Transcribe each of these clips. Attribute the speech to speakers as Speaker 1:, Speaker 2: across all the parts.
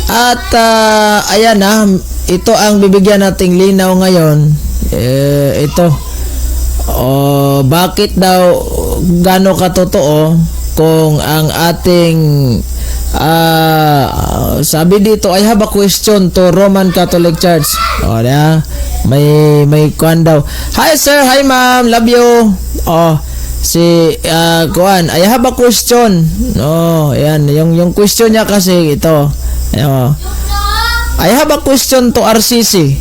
Speaker 1: At ayan na, ito ang bibigyan nating linaw ngayon. Ito. Bakit daw gaano katotoo kung ang ating sabi dito, I have a question to Roman Catholic Church. May kuan daw. Hi sir, hi ma'am, love you. Si kuan, I have a question. Ayan, yung question niya kasi ito. I have a question to RCC.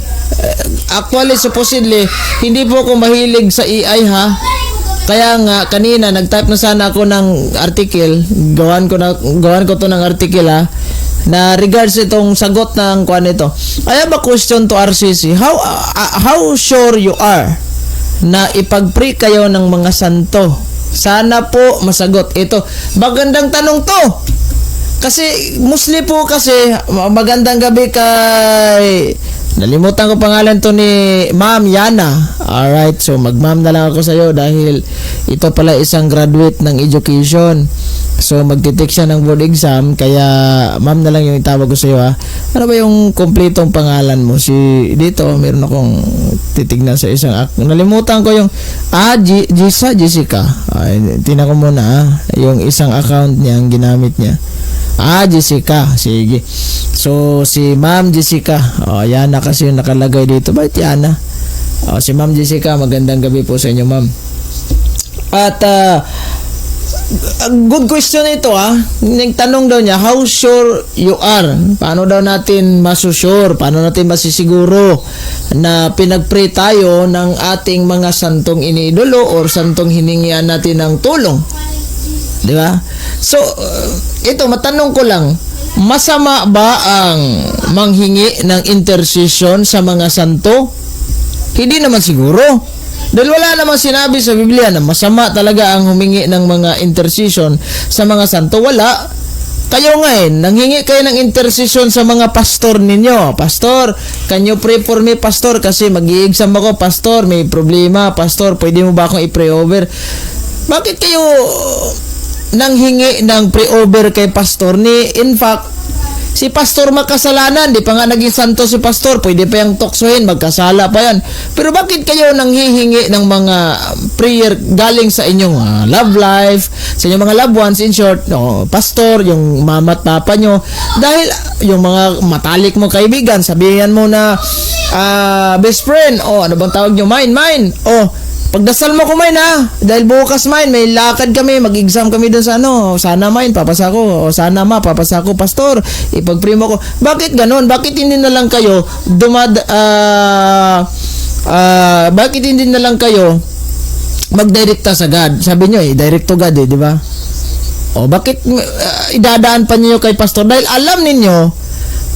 Speaker 1: Actually, supposedly, hindi po ako mahilig sa AI ha. Kaya nga kanina nag-type na sana ako ng article, gawan ko to ng article ha, na regards itong sagot ng kuan ito. I have a question to RCC. How sure you are na ipag-pray kayo ng mga santo? Sana po masagot ito. Magandang tanong to. Kasi Muslim po kasi. Magandang gabi kay, nalimutan ko pangalan to ni Ma'am Yana. Alright, so mag-ma'am na lang ako sa iyo dahil ito pala isang graduate ng education. So magtitake siya ng board exam, kaya ma'am na lang yung itawag ko sa iyo ha. Ano ba yung kumpletong pangalan mo? Dito meron akong titignan sa isang nalimutan ko yung Jessica. Tingnan ko muna ha, yung isang account niya ang ginamit niya. Jessica. Sige. So, si Ma'am Jessica. Yan na kasi yung nakalagay dito. Bakit yan na? Si Ma'am Jessica, magandang gabi po sa inyo, Ma'am. At, good question ito, ha? Nagtanong daw niya, how sure you are? Paano daw natin masusure? Paano natin masisiguro na pinag-pray tayo ng ating mga santong iniidolo or santong hiningian natin ng tulong? Di ba? So, ito, matanong ko lang, masama ba ang manghingi ng intercession sa mga santo? Hindi naman siguro. Dahil wala namang sinabi sa Biblia na masama talaga ang humingi ng mga intercession sa mga santo. Wala. Kayo nga nanghingi kayo ng intercession sa mga pastor ninyo. Pastor, can you pray for me, pastor? Kasi mag-i-exam ako, pastor. May problema, pastor. Pwede mo ba akong i-pray over? Bakit kayo nanghingi ng pray-over kay pastor in fact, si pastor makasalanan, di pa nga naging santo si pastor, pwede pa yung tuksohin, magkasala pa yan. Pero bakit kayo nanghihingi ng mga prayer galing sa inyong love life, sa inyong mga loved ones, in short, pastor, yung mama at papa nyo, dahil yung mga matalik mo kaibigan, sabihan mo na best friend, ano bang tawag nyo, mine, pagdasal mo ko, mine ha, dahil bukas, mine, may lakad kami, mag-exam kami dun sa sana mine, papasa ko, sana papasa ko, pastor, ipag-pray mo ko. Bakit ganon? Bakit hindi na lang kayo bakit hindi na lang kayo magdirekta sa God? Sabi nyo direct to God di ba? Bakit idadaan pa niyo kay pastor? Dahil alam ninyo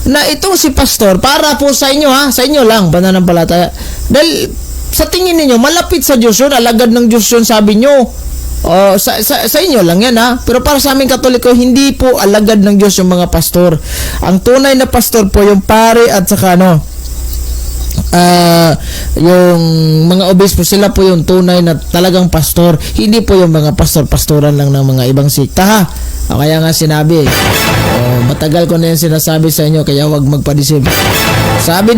Speaker 1: na itong si pastor para po sa inyo ha, sa inyo lang pananampalataya. Dahil sa tingin niyo malapit sa Diyos yun, alagad ng Diyos yun, sabi niyo. Sa inyo lang yan ha. Pero para sa aming Katoliko, hindi po alagad ng Diyos yung mga pastor. Ang tunay na pastor po yung pare at saka yung mga obispo, sila po yung tunay na talagang pastor. Hindi po yung mga pastoran lang ng mga ibang sikta ha. Kaya nga sinabi matagal ko na yan sinasabi sa inyo, kaya wag magpadisip. Sabi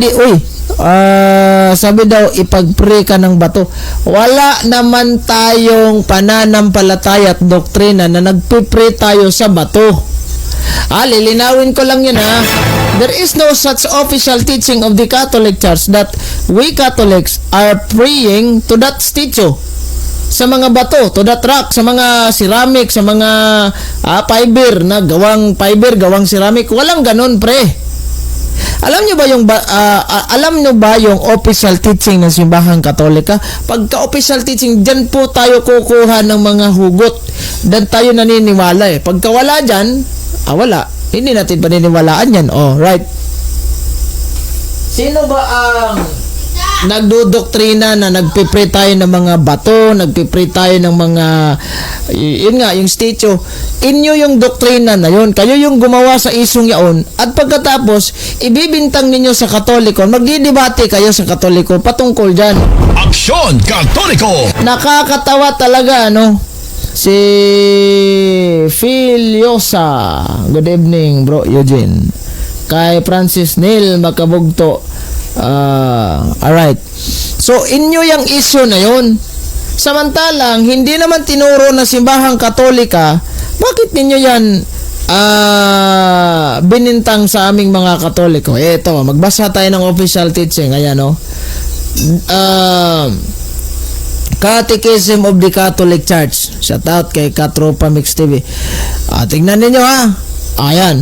Speaker 1: daw ipag-pray ka ng bato. Wala naman tayong pananampalataya at doktrina na nagpipray tayo sa bato. Lilinawin ko lang yun ha. There is no such official teaching of the Catholic Church that we Catholics are praying to that statue, sa mga bato, to that rock, sa mga ceramic, sa mga fiber na gawang ceramic. Walang ganon, pre. Alam nyo ba yung official teaching ng simbahang Katolika? Pagka official teaching, dyan po tayo kukuha ng mga hugot. Dan tayo naniniwala Pagka wala dyan, wala. Hindi natin paniniwalaan yan. Right. Sino ba ang nagdodoktrina na nagpipray tayo ng mga bato, nagpipray tayo ng mga yun nga, yung statue? Inyo yung doktrina na yun, kayo yung gumawa sa isong yaon, at pagkatapos ibibintang ninyo sa Katoliko, magdidebate kayo sa Katoliko patungkol dyan.
Speaker 2: Aksyon Katoliko!
Speaker 1: Nakakatawa talaga si Filiosa. Good evening, bro Eugene. kay Francis Neil Makabugto. Alright. So, inyo yung issue na yun. Samantalang, hindi naman tinuro na simbahang Katolika, bakit ninyo yan binintang sa aming mga Katoliko? Eto, magbasa tayo ng official teaching. Ayan, no? Catechism of the Catholic Church. Shout out kay Katropa Mix TV. Tingnan ninyo, ha. Ayan.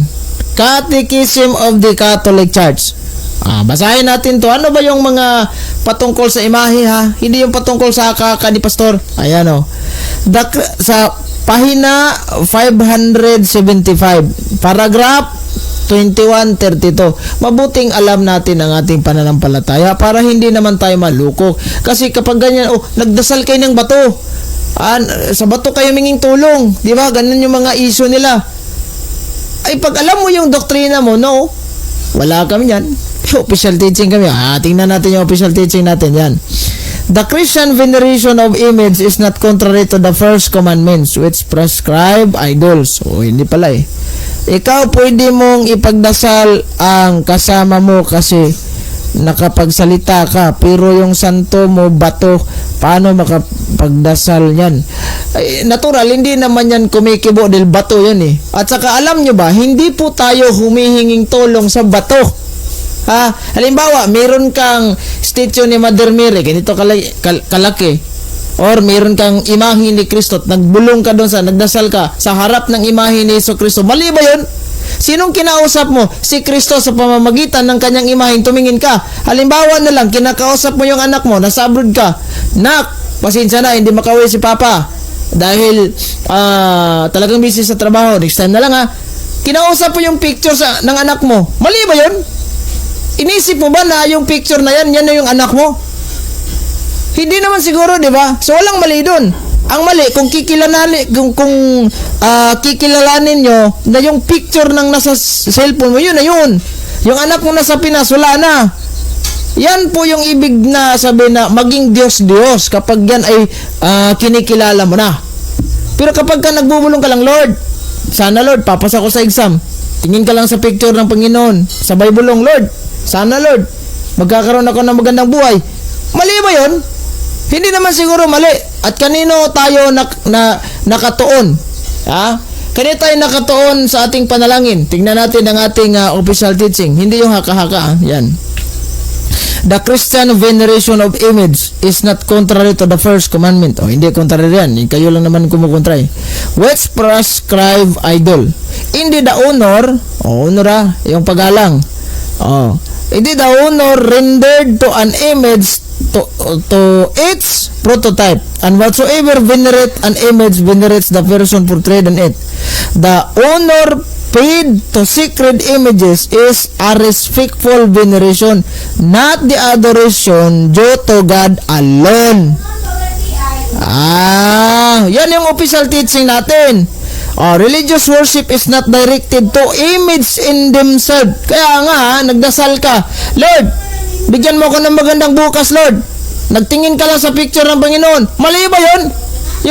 Speaker 1: Catechism of the Catholic Church. Basahin natin to. Ano ba yung mga patungkol sa imahe, ha? Hindi yung patungkol sa kaka ni Pastor. Ayan, o. Sa pahina 575, paragraph 2132. Mabuting alam natin ang ating pananampalataya para hindi naman tayo malukok. Kasi kapag ganyan, nagdasal kayo ng bato. Sa bato kayo minging tulong. Di ba? Ganun yung mga issue nila. Ay, pag alam mo yung doktrina mo, no? Wala kami yan. Official teaching kami. Tingnan natin yung official teaching natin. Yan. The Christian veneration of image is not contrary to the first commandments which prescribe idols. Hindi pala eh. Ikaw pwede mong ipagdasal ang kasama mo kasi nakapagsalita ka, pero yung santo mo bato, paano makapagdasal yan? Natural, hindi naman yan kumikibo dahil bato yan eh. At saka alam nyo ba, hindi po tayo humihinging tulong sa bato. Halimbawa, meron kang statue ni Mother Mary, ganito kalaki. Or meron kang imahe ni Kristo, nagbulong ka doon nagdasal ka sa harap ng imahe ni Yesu Kristo. Mali ba yun? Sinong kinausap mo? Si Kristo sa pamamagitan ng kanyang imahe, tumingin ka. Halimbawa na lang, kinakausap mo yung anak mo, nasa abroad ka. Nak, pasensya na, hindi makauwi si Papa. Dahil talagang busy sa trabaho. Next time na lang, ha. Kinausap mo yung picture ng anak mo. Mali ba yun? Inisip mo ba na yung picture na yan na yung anak mo? Hindi naman siguro, di ba? So, walang mali doon. Ang mali, kung kikilalanin nyo na yung picture ng nasa cellphone mo, yun na yun. Yung anak mo nasa Pinas, wala na. Yan po yung ibig na sabi na maging Diyos-Diyos kapag yan ay kinikilala mo na. Pero kapag ka nagbubulong ka lang, Lord, sana Lord, papasa ko sa exam. Tingin ka lang sa picture ng Panginoon. Sabay bulong, Lord, sana Lord, magkakaroon ako ng magandang buhay. Mali ba yun? Hindi naman siguro mali. At kanino tayo nakatuon? Kanino tayo nakatuon sa ating panalangin? Tingnan natin ang ating official teaching. Hindi yung haka-haka. Yan. The Christian veneration of image is not contrary to the first commandment. Hindi contrary yan. Kayo lang naman kumukontra eh. Which prescribe idol. Hindi the honor, yung pagalang. Hindi the honor rendered to an image to its prototype, and whatsoever venerate an image venerates the person portrayed in it. The honor paid to sacred images is a respectful veneration, not the adoration due to God alone. Yan yung official teaching natin. Religious worship is not directed to image in themselves. Kaya nga, nagdasal ka, Lord, bigyan mo ko ng magandang bukas, Lord. Nagtingin ka lang sa picture ng Panginoon. Mali ba yun?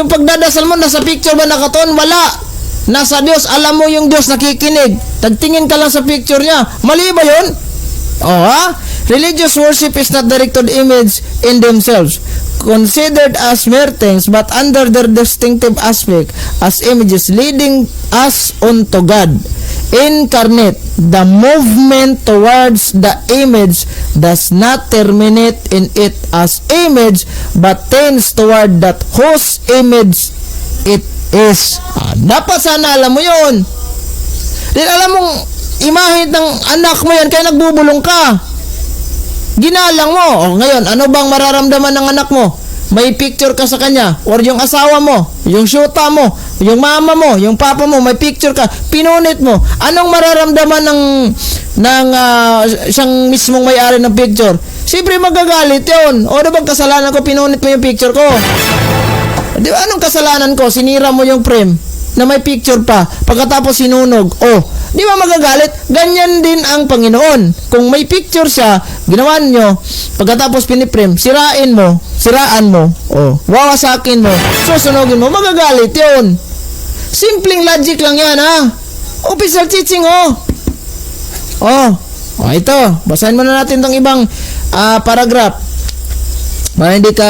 Speaker 1: Yung pagdadasal mo, nasa picture ba nakatuon? Wala. Nasa Diyos, alam mo yung Diyos nakikinig. Nagtingin ka lang sa picture niya. Mali ba yun? Religious worship is not directed image in themselves, considered as mere things, but under their distinctive aspect as images leading us unto God incarnate. The movement towards the image does not terminate in it as image, but tends toward that whose image it is. Dapat sana alam mo yun. Then alam mong imahe ng anak mo yan, kaya nagbubulong ka. Ginalang mo. Ngayon, ano bang mararamdaman ng anak mo? May picture ka sa kanya, or yung asawa mo, yung syuta mo, yung mama mo, yung papa mo, may picture ka, pinunit mo. Anong mararamdaman ng siyang mismong may-ari ng picture? Siyempre magagalit yun. O ano bang kasalanan ko, pinunit mo yung picture ko? Di ba, anong kasalanan ko? Sinira mo yung frame na may picture pa, pagkatapos sinunog. Di ba magagalit? Ganyan din ang Panginoon. Kung may picture siya, ginawa nyo, pagkatapos piniprem, siraan mo, wawasakin mo, susunogin mo, magagalit yun. Simpleng logic lang yan, ha? Official teaching, Ito. Basahin muna natin tong ibang paragraph. Para hindi ka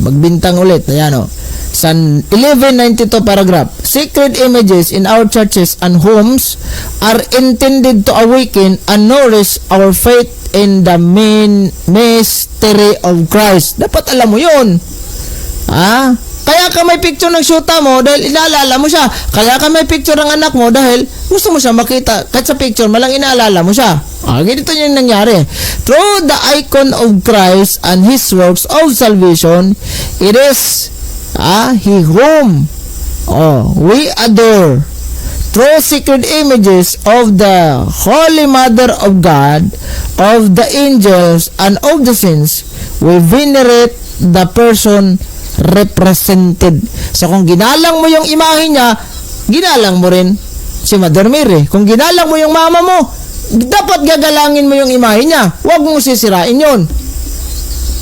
Speaker 1: magbintang ulit. Ayan o. San 1192 paragraph. Sacred images in our churches and homes are intended to awaken and nourish our faith in the main mystery of Christ. Dapat alam mo yun. Kaya ka may picture ng syuta mo dahil inaalala mo siya. Kaya ka may picture ng anak mo dahil gusto mo siya makita. Kahit sa picture, malang inaalala mo siya. Ganito yung nangyari. Through the icon of Christ and His works of salvation, it is He whom we adore. Through sacred images of the Holy Mother of God, of the angels, and of the saints, we venerate the person represented. So kung ginalang mo yung imahe niya, ginalang mo rin si Mother Mary. Kung ginalang mo yung mama mo, dapat gagalangin mo yung imahe niya. Huwag mo sisirain yun.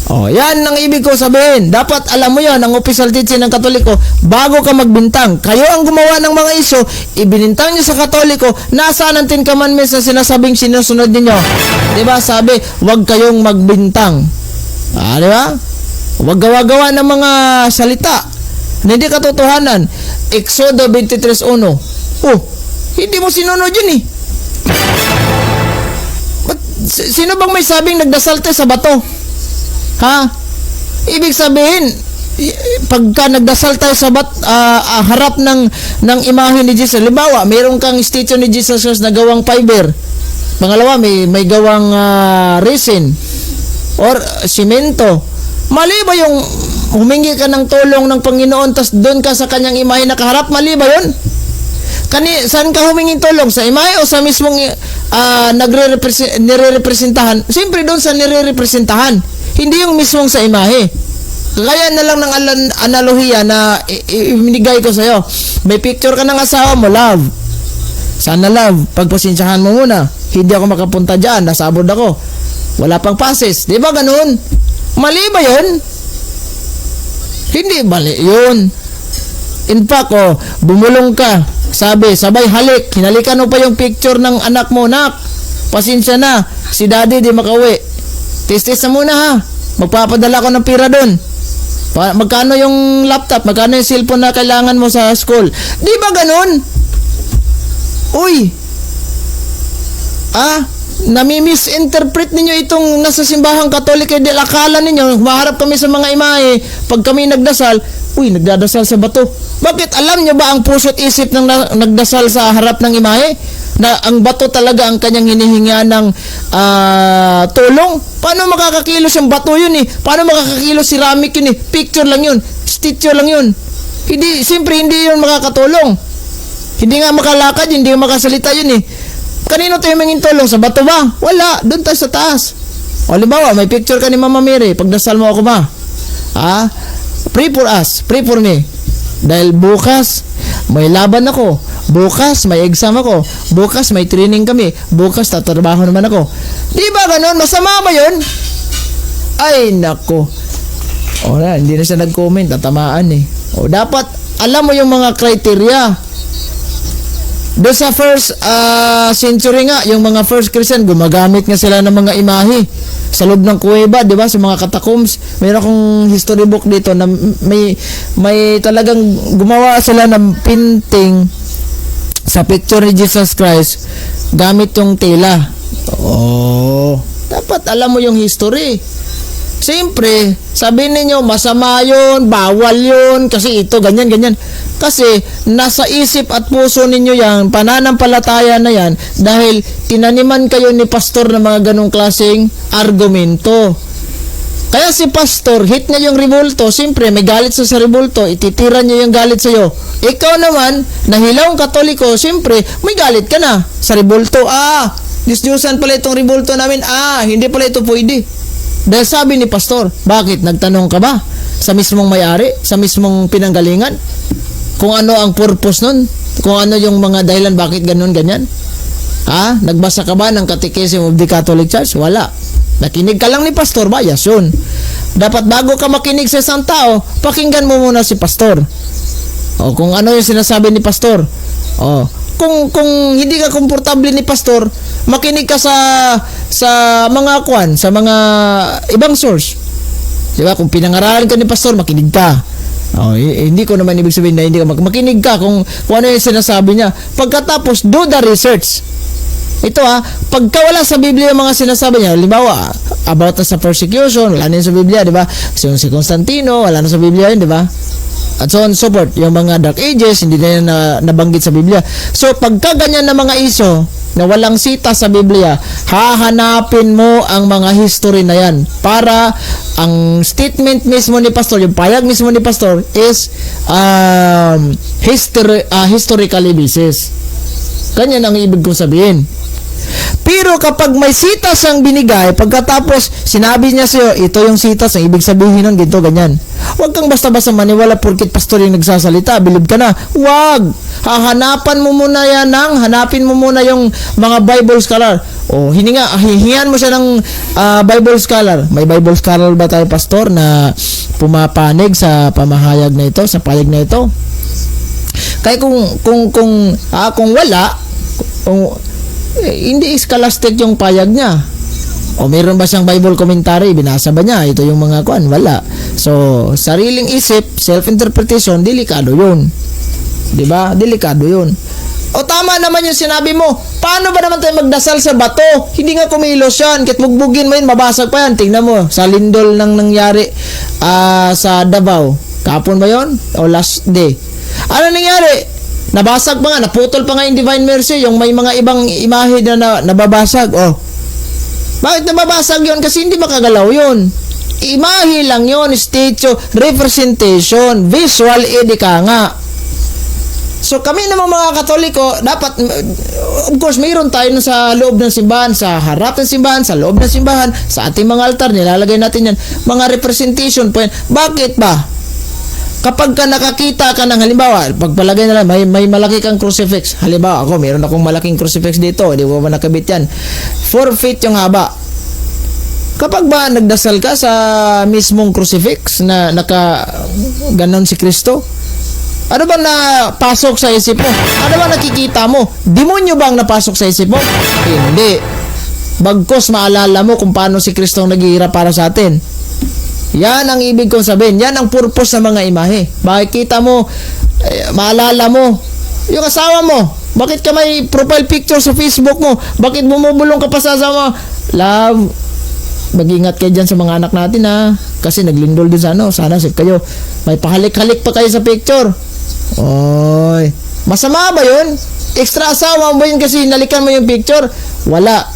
Speaker 1: Yan ang ibig ko sabihin. Dapat alam mo yan, ang official teaching ng Katoliko, bago ka magbintang. Kayo ang gumawa ng mga isyo, ibinintang nyo sa Katoliko, nasaan ang Ten Commandments na sinasabing sinusunod ninyo? Diba? Sabi, huwag kayong magbintang. Diba? Huwag gawa-gawa ng mga salita na hindi katotohanan. Exodo 23:1. Hindi mo sinunod yun eh. Sino bang may sabing nagdasal tayo sa bato? Ibig sabihin, pagka nagdasal tayo sa harap ng imahe ni Jesus, halimbawa, mayroon kang statue ni Jesus Christ na gawang fiber. Pangalawa, may gawang resin or simento. Mali ba yung humingi ka ng tulong ng Panginoon tas doon ka sa kanyang imahe nakaharap? Mali ba yun? Saan ka humingin tulong? Sa imahe o sa mismong nire-representahan? Siyempre doon sa nire-representahan. Hindi yung mismong sa imahe. Kaya na lang ng analohiya na ibinigay ko sa'yo. May picture ka ng asawa mo, love. Sana love, pagpasensyahan mo muna. Hindi ako makapunta dyan, nasa abroad ako. Wala pang passes. Di ba ganun? Mali ba yun? Hindi mali yun. In fact, bumulong ka. Sabi, sabay halik. Hinalikan mo pa yung picture ng anak mo. Nak, pasensya na. Si daddy di makauwi. Tis-tis na muna ha. Magpapadala ko ng pira doon. Magkano yung laptop? Magkano yung cellphone na kailangan mo sa school? Di ba ganun? Uy. Nami-misinterpret ninyo itong nasa simbahang Katoliko dahil akala ninyo maharap kami sa mga imahe pag kami nagdasal, nagdadasal sa bato. Bakit? Alam nyo ba ang puso't isip ng nagdasal sa harap ng imahe? Na ang bato talaga ang kanyang hinihinga ng tulong? Paano makakakilos yung bato yun eh? Paano makakakilos ceramic yun eh? Picture lang yun, statue lang yun. Siyempre hindi yun makakatulong. Hindi nga makalakad, hindi nga makasalita yun eh. Kanino tayo manging tulong? Sa bato ba? Wala. Doon tayo sa taas. Halimbawa, may picture ka ni Mama Mary. Pagdasal mo ako ba? Pray for us. Pray for me. Dahil bukas, may laban ako. Bukas, may exam ako. Bukas, may training kami. Bukas, tatrabaho naman ako. Di ba ganun? Masama ba yun? Ay, nako. Hindi na siya nag-comment. Tatamaan eh. Dapat, alam mo yung mga criteria. Doon sa first century nga, yung mga first Christian, gumagamit nga sila ng mga imahe sa loob ng kuweba, di ba? Sa mga catacombs. Mayroon akong history book dito na may talagang gumawa sila ng painting sa picture ni Jesus Christ gamit yung tela. Dapat alam mo yung history. Siyempre, sabihin ninyo, masama yun, bawal yun, kasi ito, ganyan, ganyan. Kasi, nasa isip at puso ninyo yan, pananampalataya na yan, dahil tinaniman kayo ni pastor ng mga ganong klaseng argumento. Kaya si pastor, hit niya yung ribulto, siyempre, may galit sa ribulto, ititira niya yung galit sa'yo. Ikaw naman, nahilawang Katoliko, siyempre, may galit ka na sa ribulto. Diyos-Diyosan pala itong ribulto namin. Hindi pala ito pwede. Dahil sabi ni pastor, bakit? Nagtanong ka ba sa mismong may-ari, sa mismong pinanggalingan? Kung ano ang purpose nun? Kung ano yung mga dahilan bakit ganun, ganyan? Nagbasa ka ba ng Catechism of the Catholic Church? Wala. Nakinig ka lang ni pastor, bayas yun. Dapat bago ka makinig sa isang tao, pakinggan mo muna si pastor. Kung ano yung sinasabi ni pastor. kung hindi ka komportable ni pastor, makinig ka sa mga sa mga ibang source. Di ba? Kung pinangaralan ka ni pastor, makinig ka. Hindi ko naman ibig sabihin na hindi ka makinig ka kung ano yung sinasabi niya. Pagkatapos, do the research. Ito pagka wala sa Biblia yung mga sinasabi niya, halimbawa, about sa persecution, wala na yun sa Biblia, di ba? Kasi yung si Constantino, wala na sa Biblia yun, di ba? At so on and so forth. Yung mga Dark Ages, hindi na yan nabanggit sa Biblia. So, pagka ganyan na mga iso, na walang sita sa Biblia, hahanapin mo ang mga history na yan para ang statement mismo ni pastor, yung payag mismo ni pastor is historically basis. Ganyan ang ibig kong sabihin. Pero kapag may sitas ang binigay, pagkatapos sinabi niya sa'yo, ito yung sitas, ang ibig sabihin nun, ganito, ganyan. Huwag kang basta-basta maniwala porkit pastor yung nagsasalita, bilib ka na. Huwag! Hanapin mo muna yung mga Bible scholar. Hihingan mo siya ng Bible scholar. May Bible scholar ba tayo, pastor, na pumapanig sa pamahayag na ito, sa payag na ito? Kaya kung wala, hindi scholastic yung payag niya. O meron ba siyang Bible commentary? Binasa ba niya? Ito yung mga wala. So, sariling isip, self-interpretation, delikado yun. Diba? Delikado yun. O tama naman yung sinabi mo. Paano ba naman tayo magdasal sa bato? Hindi nga kumilos yan. Kahit bugbugin mo yun, mabasag pa yan. Tingnan mo, sa lindol nang nangyari sa Davao. Kapon ba yun? O last day? Ano nangyari? Nabasag pa nga, naputol pa nga yung Divine Mercy, yung may mga ibang imahe na nababasag. Bakit nababasag yun? Kasi hindi makagalaw yun. Imahe lang yun, statue, representation, visual aid ka nga. So kami naman mga Katoliko, dapat, of course, mayroon tayo sa loob ng simbahan, sa harap ng simbahan, sa loob ng simbahan, sa ating mga altar, nilalagay natin yan, mga representation po yan. Bakit ba? Kapag ka nakakita ka ng, halimbawa, pagpalagay na lang, may malaki kang crucifix. Halimbawa, ako, meron akong malaking crucifix dito. Hindi ko ba nakabit yan? 4 feet yung haba. Kapag ba nagdasal ka sa mismong crucifix na ganon si Kristo, ano ba napasok sa isip mo? Ano ba nakikita mo? Demonyo bang napasok sa isip mo? Hindi. Bagkos maalala mo kung paano si Kristo naghihirap para sa atin. Yan ang ibig kong sabihin. Yan ang purpose ng mga imahe. Makikita mo, maalala mo, yung asawa mo. Bakit ka may profile picture sa Facebook mo? Bakit bumubulong ka pa sa asawa mo? Love, mag-ingat kayo dyan sa mga anak natin kasi naglindol din sana kayo. May pahalik-halik pa kayo sa picture. Oy, masama ba yun? Extra asawa mo ba yun kasi hinalikan mo yung picture? Wala.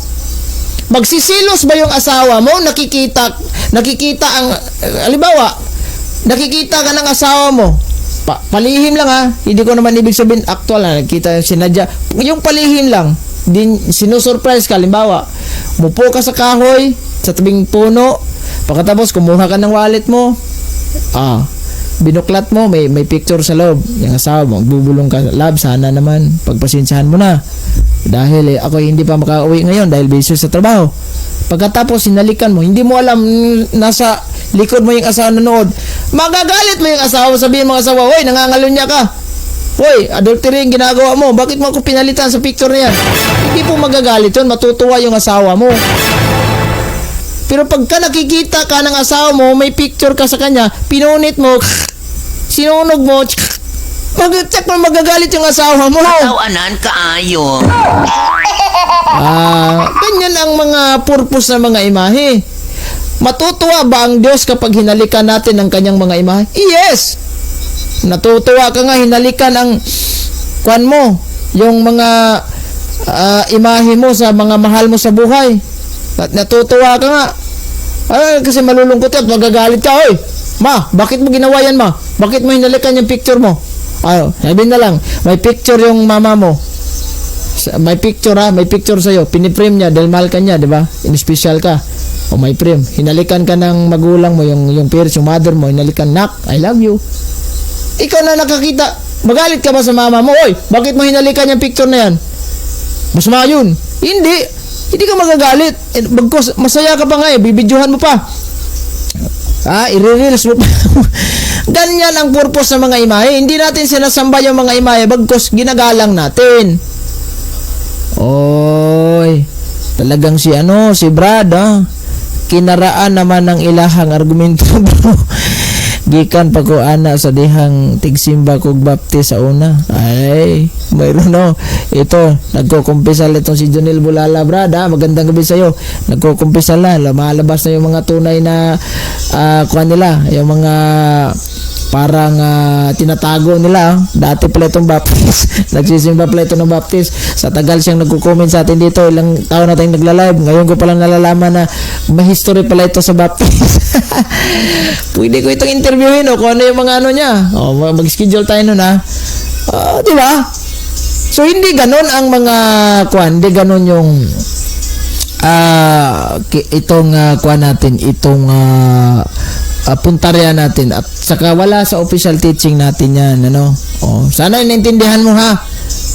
Speaker 1: Magsisilos ba yung asawa mo? Nakikita ang, halimbawa, nakikita ka ng asawa mo. Palihim lang Hindi ko naman ibig sabihin actual nakikita sinadya. Yung palihim lang, sinusurprise ka. Halimbawa, mupo ka sa kahoy, sa tabing puno, pagkatapos kumuha ka ng wallet mo, binuklat mo, may picture sa loob. Yung asawa mo, bubulong ka, love, sana naman, pagpasensyahan mo na. Dahil ako hindi pa makauwi ngayon dahil busy sa trabaho. Pagkatapos sinalikan mo, hindi mo alam, nasa likod mo yung asawa nanood. Magagalit mo yung asawa, sabihin mo asawa, "Hoy, nangangalunya ka. Hoy, adultery yung ginagawa mo. Bakit mo ako pinalitan sa picture na yan?" Hindi po magagalit yun, matutuwa yung asawa mo. Pero pagka nakikita ka ng asawa mo, may picture ka sa kanya, pinunit mo, sinunog mo, mag-check mo, magagalit yung asawa mo.
Speaker 3: Tawanan kaayo.
Speaker 1: Ganyan ang mga purpose ng mga imahe. Matutuwa ba ang Diyos kapag hinalikan natin ang kanyang mga imahe? Yes! Natutuwa ka nga hinalikan ang kwan mo, yung mga imahe mo sa mga mahal mo sa buhay. At natutuwa ka nga. Kasi malulungkot ka at magagalit ka. Oy, ma, bakit mo ginawa yan, ma? Bakit mo hinalikan yung picture mo? Sabi na lang, may picture yung mama mo. May picture may picture sa'yo. Piniprame niya dahil mahal ka niya, di ba? In-special ka. O may frame. Hinalikan ka ng magulang mo, yung parents, yung mother mo, hinalikan, "Nak, I love you." Ikaw na nakakita, magalit ka ba sa mama mo? Oy, bakit mo hinalikan yung picture na yan? Masama yun. Hindi ka magagalit. Bagkos, masaya ka pa nga bibidyohan mo pa. I-reels mo pa. Ganyan ang purpose ng mga imahe. Hindi natin sinasamba yung mga imahe, bagkos ginagalang natin. Oy, talagang si Brad, kinaraan naman ng ilahang argumento, bro. Gikan pa ko ana sa dihang tigsimba kog baptis sa una. Ay, mayroon ito, nagkukumpisal itong si Jonel Bulala, Brad, magandang gabi sa'yo. Nagkukumpisal na, lumalabas na yung mga tunay na kuha nila, yung mga parang tinatago nila. Dati pala itong baptist nagsisimba pala ito ng baptist. Sa tagal siyang nagko-comment sa atin dito, ilang taon na tayong nagla-live, ngayon ko palang nalalaman na may history pala ito sa baptist. Pwede ko itong interviewin kung ano yung mga niya. Mag-schedule tayo nun, di ba? So hindi ganon ang mga hindi ganon yung itong natin, itong puntarya natin, at saka wala sa official teaching natin yan, sana inintindihan mo,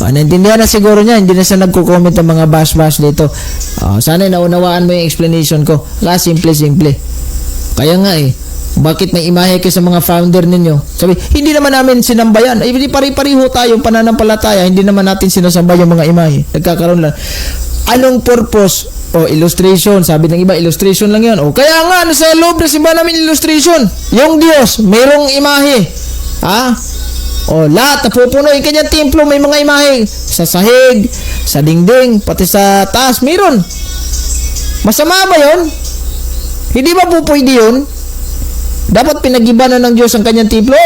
Speaker 1: naintindihan na siguro niya, hindi na siya nagko-comment ng mga bash dito. Sana naunawaan mo yung explanation ko, simple kaya nga bakit may imahe kayo sa mga founder ninyo? Sabi, hindi naman namin sinambayan. Ay, pari-pariho tayo pananampalataya, hindi naman natin sinasamba yung mga imahe. Nagkakaroon lang. Anong purpose? Illustration. Sabi ng iba, illustration lang yan. Kaya nga, sa loob na simbahan namin illustration. Yung Diyos, mayroong imahe. Lahat, napupuno. Yung kanyang templo, may mga imahe. Sa sahig, sa dingding, pati sa taas, mayroon. Masama ba yun? Hindi ba po pwede yun? Dapat pinag-iba na ng Diyos ang kanyang templo.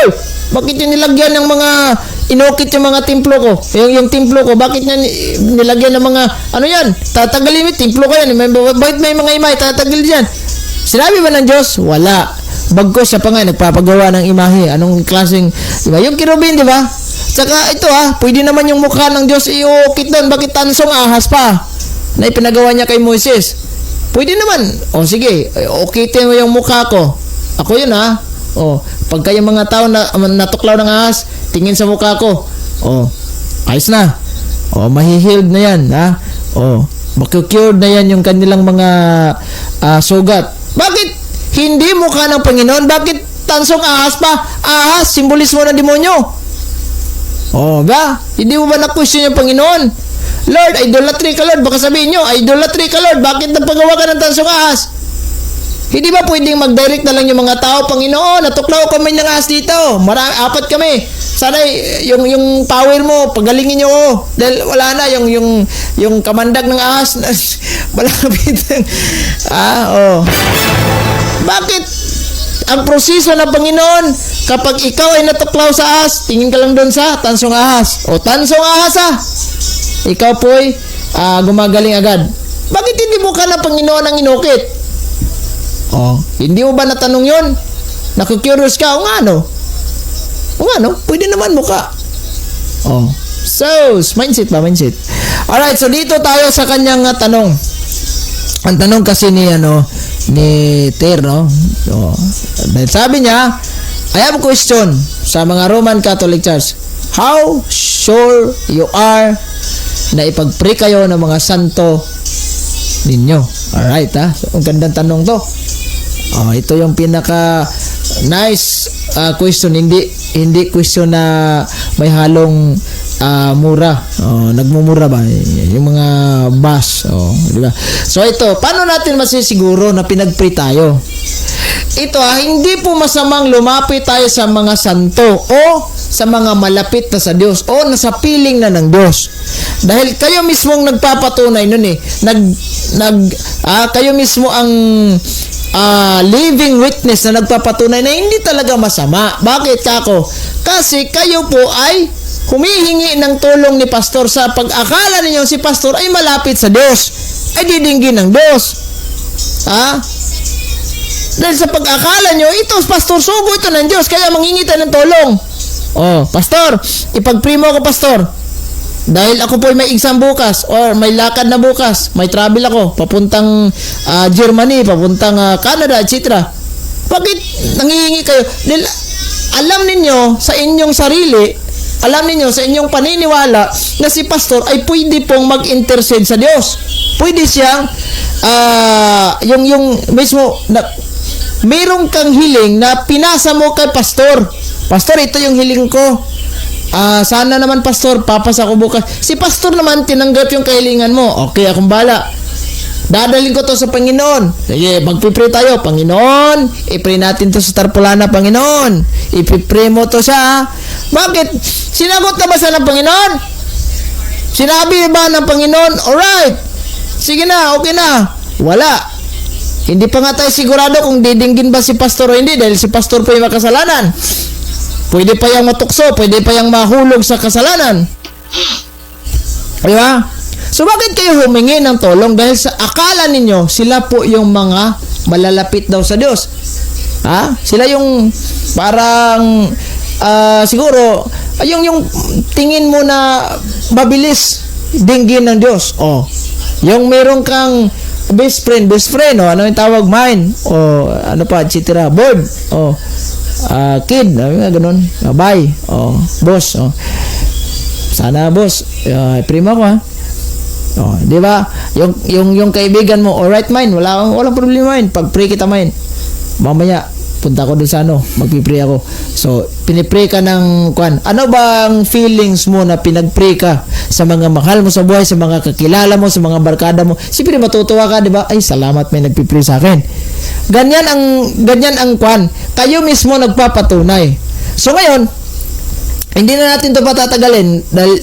Speaker 1: Bakit yung nilagyan ng mga inukit yung mga templo ko? Yung templo ko, bakit niya nilagyan ng mga yan? Tatanggalin yung templo ko yan. Bakit may mga imay? Tatanggalin yan. Sinabi ba ng Diyos? Wala. Bagkos siya pa nga nagpapagawa ng imahe. Anong klaseng iba? Yung kirubin, di ba? Tsaka ito pwede naman yung mukha ng Diyos iukit doon. Bakit tansong ahas pa? Na ipinagawa niya kay Moises. Pwede naman. Sige, ukitin mo yung mukha ko. Ako yun pagka yung mga tao na natuklaw ng ahas, tingin sa mukha ko, ayos na. Mahihealed na yan, makukured na yan yung kanilang mga sugat. Bakit hindi mukha ng Panginoon? Bakit tansong ahas pa? Ahas, simbolismo ng demonyo. Ba? Hindi mo ba na-question yung Panginoon? Lord, idolatry ka, Lord. Baka sabihin nyo, idolatry ka, Lord. Bakit nagpagawa ka ng tansong ahas? Hindi ba pwedeng mag-direct na lang yung mga tao? Panginoon, natuklaw kami ng ahas dito. 4 kami. Sana yung power mo, pagalingin nyo ko. Dahil wala na yung kamandag ng ahas. Malapit. Bakit? Ang proseso ng Panginoon, kapag ikaw ay natuklaw sa ahas, tingin ka lang doon sa tansong ahas. Tansong ahas ikaw po'y gumagaling agad. Bakit hindi mo ka na Panginoon ang inukit? Hindi mo ba natanong yun? Naku-curious ka? Pwede naman mukha. So, mindset. Alright, so dito tayo sa kanyang tanong. Ang tanong kasi ni Ter, dahil sabi niya, I have a question sa mga Roman Catholic Church. How sure you are na ipag-pray kayo ng mga santo ninyo? Alright, so, ang gandang tanong to. Ito yung pinaka nice question, hindi question na may halong mura. Nagmumura ba yung mga bash, di ba? So ito, paano natin masisiguro na pinag-pray tayo? Ito hindi po masamang lumapit tayo sa mga santo o sa mga malapit na sa Diyos o nasa piling na ng Diyos. Dahil kayo mismong nagpapatunay nun kayo mismo ang living witness na nagpapatunay na hindi talaga masama. Bakit kako? Kasi kayo po ay humihingi ng tulong ni pastor sa pag-akala ninyo si pastor ay malapit sa Diyos, ay didinggin ng Diyos. Dahil sa pag-akala nyo, ito pastor, sugo ito ng Diyos, kaya manghingi tayo ng tulong. Pastor, ipag-pray mo ako, pastor. Dahil ako po may exam bukas or may lakad na bukas, may travel ako papuntang Germany, papuntang Canada, etc. Bakit nangihingi kayo? Dahil alam ninyo sa inyong sarili, alam ninyo sa inyong paniniwala na si pastor ay pwede pong mag-intercede sa Diyos. Pwede siyang yung mismo na merong kang hiling na pinasa mo kay pastor. Pastor, ito yung hiling ko. sana naman pastor, papasa ko bukas. Si pastor naman tinanggap yung kahilingan mo. Okay, akong bala. Dadalhin ko to sa Panginoon. Sige, magpipray tayo. Panginoon, ipray natin to sa tarpulana, Panginoon. Ipipray mo to siya. Bakit? Sinagot na ba siya ng Panginoon? Sinabi ba ng Panginoon? Alright. Sige na, okay na. Wala. Hindi pa nga tayo sigurado kung didinggin ba si pastor o hindi dahil si pastor pa yung makasalanan. Pwede pa yung matukso, pwede pa yung mahulog sa kasalanan. Di ba? So bakit kayo humingi ng tulong? Dahil sa akala ninyo, sila po yung mga malalapit daw sa Diyos. Ha? Sila yung parang siguro yung tingin mo na mabilis dinggin ng Diyos. Oh. Yung meron kang best friend, oh, ano yung tawag, mine? O ano pa, etc. Board. Oh. Kid, ganun. Bye. Oh, boss. Oh. Sana boss, prima ko ha. Oh, di ba? Yung kaibigan mo, alright mine, walang problema mine. Pag-pray kita mine. Mamaya punta ko doon sa magpipray ako. So, pinipray ka ng kwan. Ano bang feelings mo na pinagpray ka sa mga mahal mo sa buhay, sa mga kakilala mo, sa mga barkada mo? Siyempre matutuwa ka, di ba? Ay, salamat may nagpipray sa akin. Ganyan ang kwan. Kayo mismo nagpapatunay. So ngayon, hindi na natin ito patatagalin dahil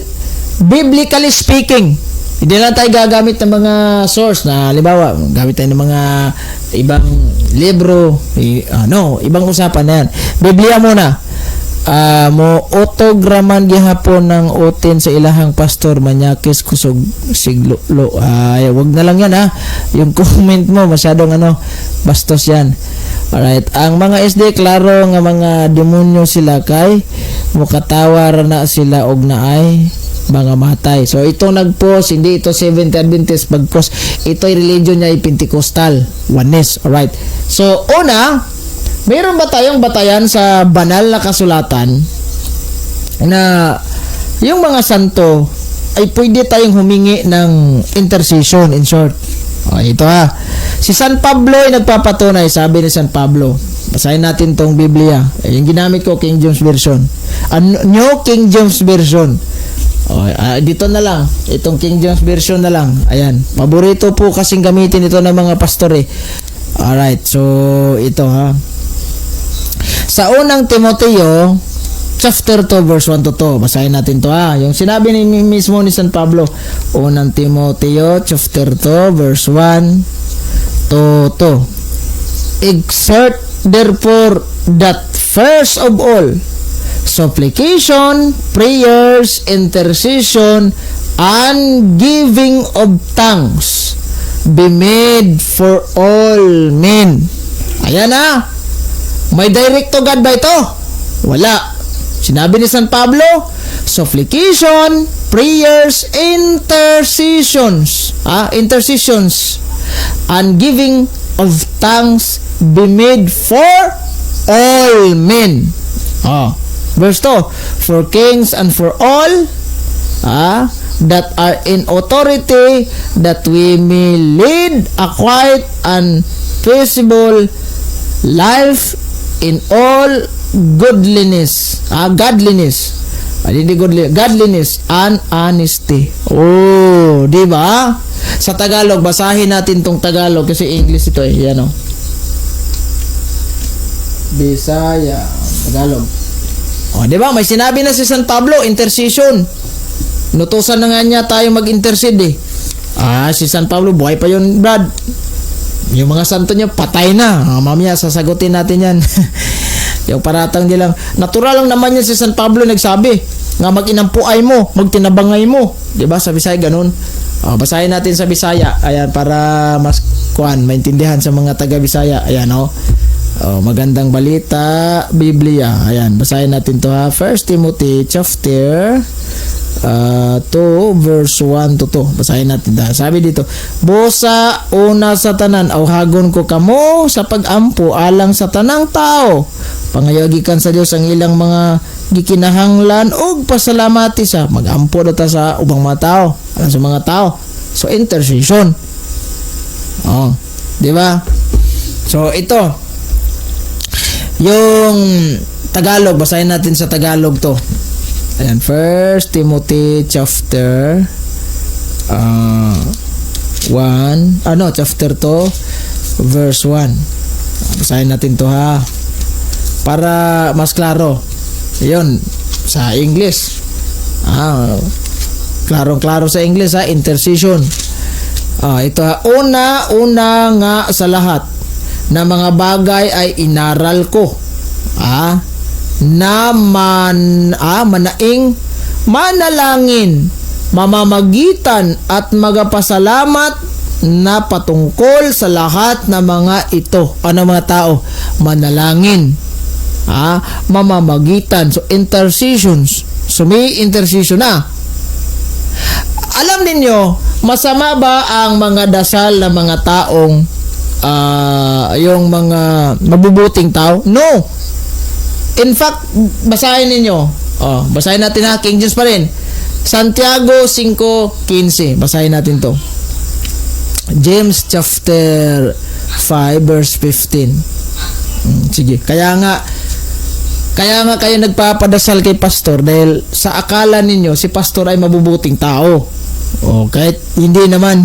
Speaker 1: biblically speaking, hindi na tayo gagamit ng mga source na halimbawa, gamit tayo ng mga ibang libro, ibang usapan na yan. Biblia muna. Mo autograman gihapon ng utin sa ilahang pastor manyakis kusog siglo. Wag na lang yan ha. Yung comment mo masyadong bastos yan. Alright, ang mga SD klaro nga mga demonyo sila kay mukatawar na sila og naay mga matay. So ito nagpost, hindi ito Seventh Adventist pag-post. Ito ay religion niya ay Pentecostal, oneness. Alright. So una, mayroon ba tayong batayan sa banal na kasulatan na yung mga santo ay pwede tayong humingi ng intercession, in short. Ito ha. Si San Pablo ay nagpapatunay, sabi ni San Pablo. Basahin natin tong Biblia. Yung ginamit ko, King James Version. New King James Version. Dito na lang. Itong King James Version na lang. Ayan. Paborito po kasing gamitin ito ng mga pastor eh. Alright. So, ito ha. Sa unang Timoteo chapter 2 verse 1 to 2. Basahin natin to ha. Yung sinabi ni mismo ni San Pablo. Unang Timoteo chapter 2 verse 1 to 2. Exhort therefore that first of all supplication, prayers, intercession, and giving of thanks be made for all men. Ayan na. May direct to God ba ito? Wala. Sinabi ni San Pablo, supplication, prayers, intercessions, and giving of thanks be made for all men. Verse 2, for kings and for all that are in authority, that we may lead a quiet and peaceable life in all godliness and honesty. Oh, di ba? Sa Tagalog, basahin natin tong Tagalog kasi English ito eh. Yan o. Bisaya, Tagalog. Di ba? May sinabi na si San Pablo, intercession. Nutusan na nga niya tayo mag-intercede eh. Si San Pablo, buhay pa yun, Brad. Yung mga santo niya, patay na. Mamaya, sasagutin natin yan. Yung paratang nilang, natural lang naman yan si San Pablo nagsabi, nga mag-inampuay mo, magtinabangay mo. Diba? Sa Bisaya, ganun. Basahin natin sa Bisaya. Ayan, para mas maintindihan sa mga taga-Bisaya. Ayan, magandang balita, Biblia. Ayan, basahin natin to ha. 1 Timothy chapter 2 verse 1 to 2. Basahin natin da. Sabi dito, busa una sa tanan awhagon ko kamo sa pagampo alang sa tanang tao. Pangayogikan sa Dios ang ilang mga gikinahanglan ug pasalamati sa magampo data sa ubang mga tao, alang sa mga tao. So intercession. Di ba? So ito yung Tagalog, basahin natin sa Tagalog to. Ayan, 1 Timothy chapter 1, chapter 2, verse 1. Basahin natin to ha. Para mas klaro. Ayun, sa English. Klarong-klaro sa English ha, intercession. Ito ha, una nga sa lahat na mga bagay ay inaral ko. Na manaing manalangin, mamamagitan at magapasalamat na patungkol sa lahat ng mga ito. Mga tao? Manalangin. Mamamagitan. So, intercessions. So, may intercession na. Alam ninyo, masama ba ang mga dasal ng mga taong yung mga mabubuting tao? No. In fact, basahin ninyo. Basahin natin ha, King James pa rin. Santiago 5:15. Basahin natin to. James chapter 5 verse 15. Sige. Kaya nga kayo nagpapadasal kay pastor dahil sa akala ninyo si pastor ay mabubuting tao. Kahit hindi naman.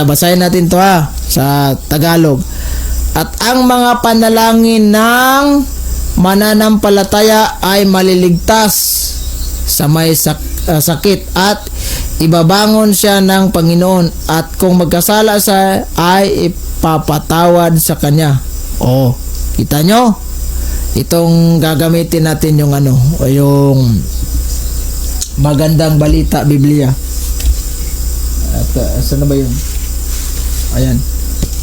Speaker 1: Basahin natin to ha sa Tagalog. At ang mga panalangin ng mananampalataya ay maliligtas sa may sakit at ibabangon siya ng Panginoon, at kung magkasala siya ay ipapatawad sa kanya. Kita nyo? Itong gagamitin natin yung yung magandang balita Biblia. At saan na ba yun? Ayan.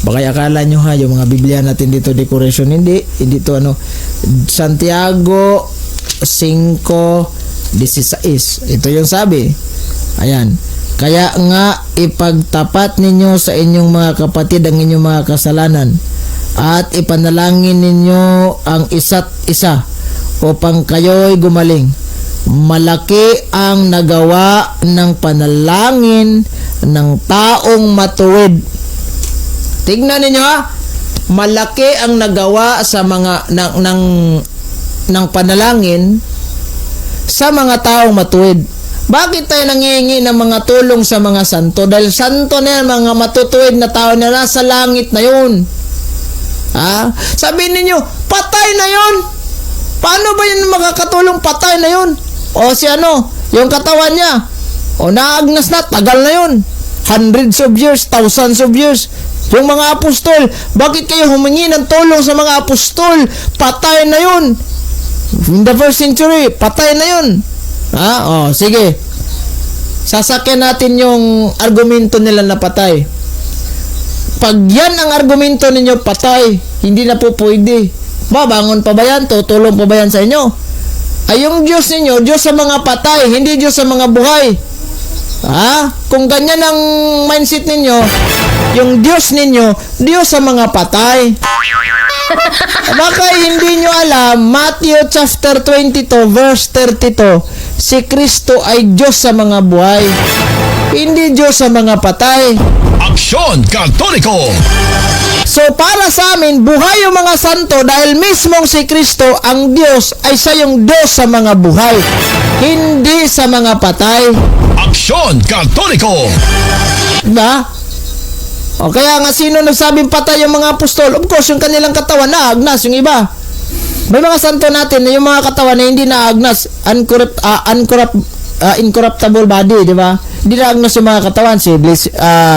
Speaker 1: Baka akala nyo ha, yung mga Biblia natin dito decoration. Hindi to Santiago 5:16. Ito yung sabi. Ayan. Kaya nga ipagtapat ninyo sa inyong mga kapatid ang inyong mga kasalanan at ipanalangin ninyo ang isa't isa upang kayo'y gumaling. Malaki ang nagawa ng panalangin ng taong matuwid. Tignan ninyo ha, malaki ang nagawa sa mga ng panalangin sa mga taong matuwid. Bakit tayo nangihingi ng mga tulong sa mga santo? Dahil santo na yan, mga matutuwid na tao na nasa langit na yun. Sabihin ninyo, patay na yun. Paano ba yun makakatulong? Patay na yun. Yung katawan niya, naagnas na, tagal na yun. Hundreds of years, thousands of years. Yung mga apostol, bakit kayo humingi ng tulong sa mga apostol? Patay na yun. In the first century, patay na yun. Sige. Sasakyan natin yung argumento nila na patay. Pag yan ang argumento ninyo, patay, hindi na po pwede. Babangon pa ba yan? Tutulong pa ba yan sa inyo? Ay, yung Diyos ninyo, Diyos sa mga patay, hindi Diyos sa mga buhay. Kung ganyan ang mindset ninyo, yung Diyos ninyo, Diyos sa mga patay. Baka hindi nyo alam, Matthew chapter 22 verse 32, si Kristo ay Diyos sa mga buhay, hindi Diyos sa mga patay.
Speaker 2: Aksyon Katoliko!
Speaker 1: So para sa amin, buhay yung mga santo dahil mismong si Kristo, ang Diyos, ay siya yung Diyos sa mga buhay, hindi sa mga patay.
Speaker 2: Aksyon Katoliko!
Speaker 1: Diba? Kaya nga sino nagsabing patay yung mga apostol? Of course, yung kanilang katawan na agnas, yung iba. May mga santo natin na yung mga katawan na hindi na agnas, incorruptible body, di ba? Hindi na agnas yung mga katawan. Si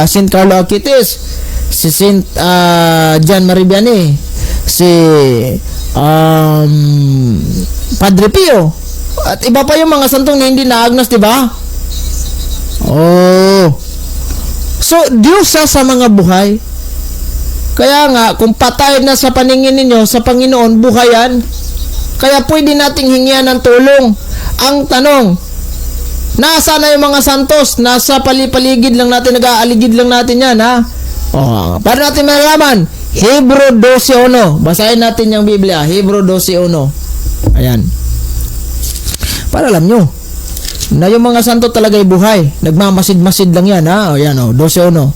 Speaker 1: Saint Carlo Aquitis, si Saint John Maribiani, si Padre Pio, at iba pa yung mga santong na hindi na agnas, di ba? So, Diyos sa mga buhay. Kaya nga, kung patay na sa paningin ninyo, sa Panginoon, buhay yan. Kaya pwede nating hingian ng tulong. Ang tanong, nasa na yung mga santos? Nasa paligid lang natin, nag-aaligid lang natin yan, ha? Para natin malaman, Hebrew 12:1. Basahin natin yung Biblia, Hebrew 12:1. Ayan. Para alam nyo na yung mga santo talaga ay buhay. Nagmamasid-masid lang yan, ha? Ayan, 12:1.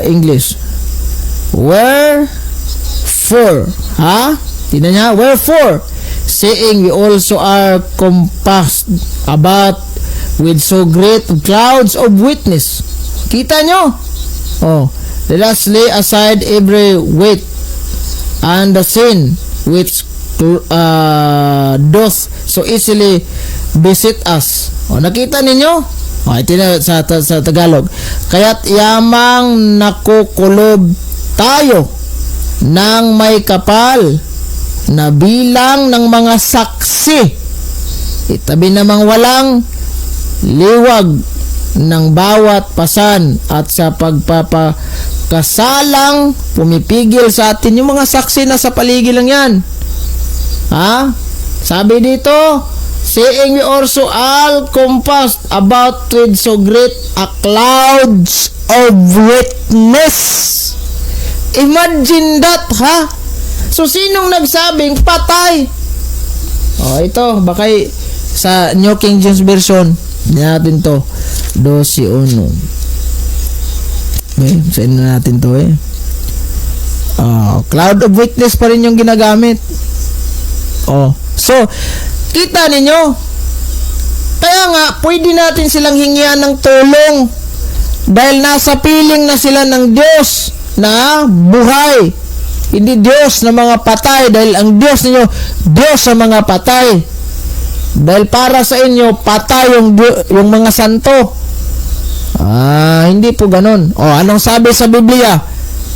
Speaker 1: English. Wherefore, ha? Tingnan niya, wherefore, seeing we also are compassed about with so great clouds of witness. Kita nyo? Oh, let us lay aside every weight and the sin which doth so easily beset us. O, nakita ninyo? O, ito na sa Tagalog. Kaya't yamang nakukulob tayo ng may kapal na bilang ng mga saksi. Itabi namang walang liwag ng bawat pasan at sa pagpapakasalang pumipigil sa atin yung mga saksi na sa paligid lang yan. Ha? Sabi dito, seeing we also all compassed about with so great a clouds of witness. Imagine that, ha? So, sinong nagsabing patay? Oh, ito, baka sa New King James Version, natin to, 12:1. Okay, saan na natin to cloud of witness pa rin yung ginagamit. Oh, so, kita ninyo, kaya nga, pwede natin silang hingian ng tulong dahil nasa piling na sila ng Diyos na buhay, hindi Diyos na mga patay, dahil ang Diyos ninyo, Diyos sa mga patay, dahil para sa inyo patay yung mga santo. Hindi po ganun. Anong sabi sa Biblia?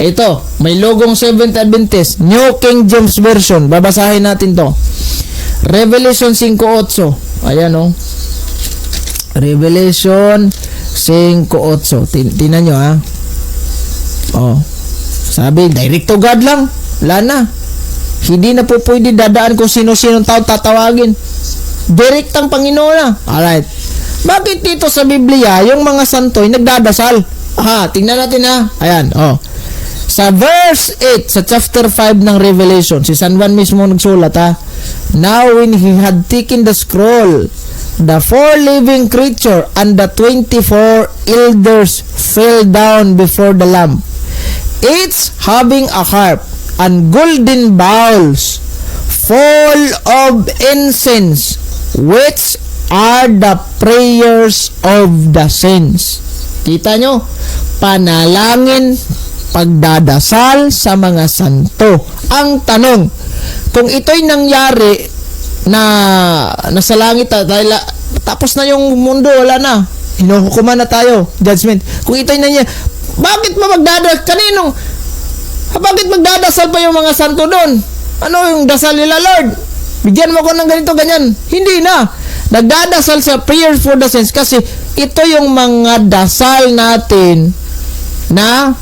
Speaker 1: Ito, may logong Seventh Adventist, New King James Version. Babasahin natin to. Revelation 5:8. Ayan Revelation 5:8. Tingnan nyo sabi, direct to God lang. Wala na. Hindi na po pwede dadaan kung sino-sinong tao tatawagin. Direct ang Panginoon na. Alright. Bakit dito sa Biblia, yung mga santo'y nagdadasal? Tingnan natin Ayan, sa verse 8, sa chapter 5 ng Revelation, si San Juan mismo nagsulat Now when he had taken the scroll, the 4 living creature and the 24 elders fell down before the Lamb, each having a harp and golden bowls full of incense, which are the prayers of the saints. Kita nyo? Panalangin, pagdadasal sa mga santo. Ang tanong, kung ito'y nangyari na nasa langit tapos na yung mundo, wala na, hinuhukuman na tayo, judgment. Kung ito'y nangyari, bakit magdadasal pa yung mga santo doon? Ano yung dasal nila, Lord? Bigyan mo ko ng ganito, ganyan. Hindi na. Nagdadasal sa prayers for the saints kasi ito yung mga dasal natin na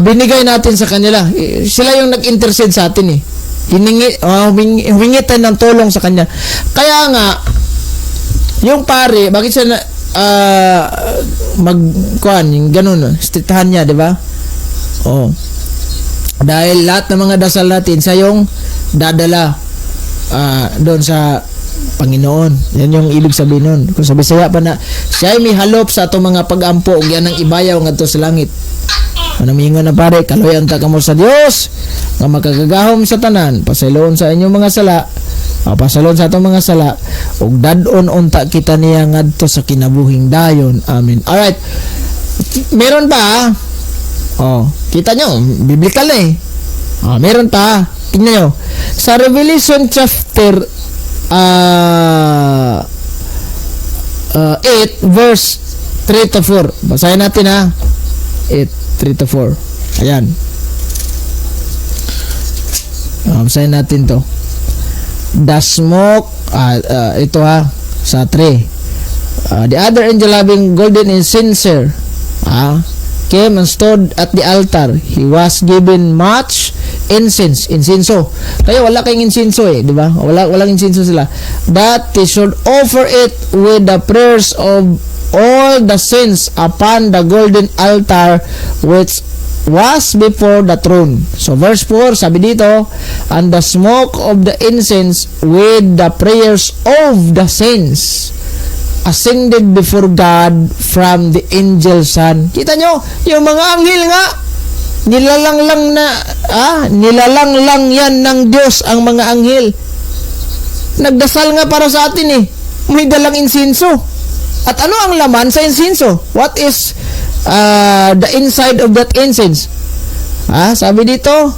Speaker 1: binigay natin sa kanila. Sila yung nag-intercede sa atin humingi tayo ng tulong sa kanya. Kaya nga, yung pare, bakit siya yung ganun, stitahan niya, di ba? Dahil lahat ng mga dasal natin, siya yung dadala doon sa Panginoon. Yan yung ibig sabihin nun. Kung sa Bisaya pa na, siya ay may halop sa itong mga pag-ampo, yan ang ibayaw nga sa langit. Manamingon na pare, kaloyan ta kamo sa Dios nga makagagahom sa tanan, pasalon sa inyong mga sala, pasalon sa atong mga sala, ug dadon unta kita niya ngadto sa kinabuhing dayon. Amen. Alright. Meron pa kita nyo, biblical meron pa. Tingnan nyo. Sa Revelation chapter 8 verse 3 to 4. Basahin natin 8:3 to 4. Ayan. Basahin natin to. The smoke ito sa 3. The other angel having golden incenser came and stood at the altar. He was given much incenso. Kaya wala kayong incenso di ba? Walang incenso sila. That he should offer it with the prayers of all the saints upon the golden altar which was before the throne. So verse 4, sabi dito, and the smoke of the incense with the prayers of the saints ascended before God from the angel son. Kita nyo, yung mga anghel nga, nilalanglang yan ng Diyos ang mga anghel. nagdasal nga para sa atin eh. May dalang insinso. At ano ang laman sa insinso? What is the inside of that incense? Sabi dito,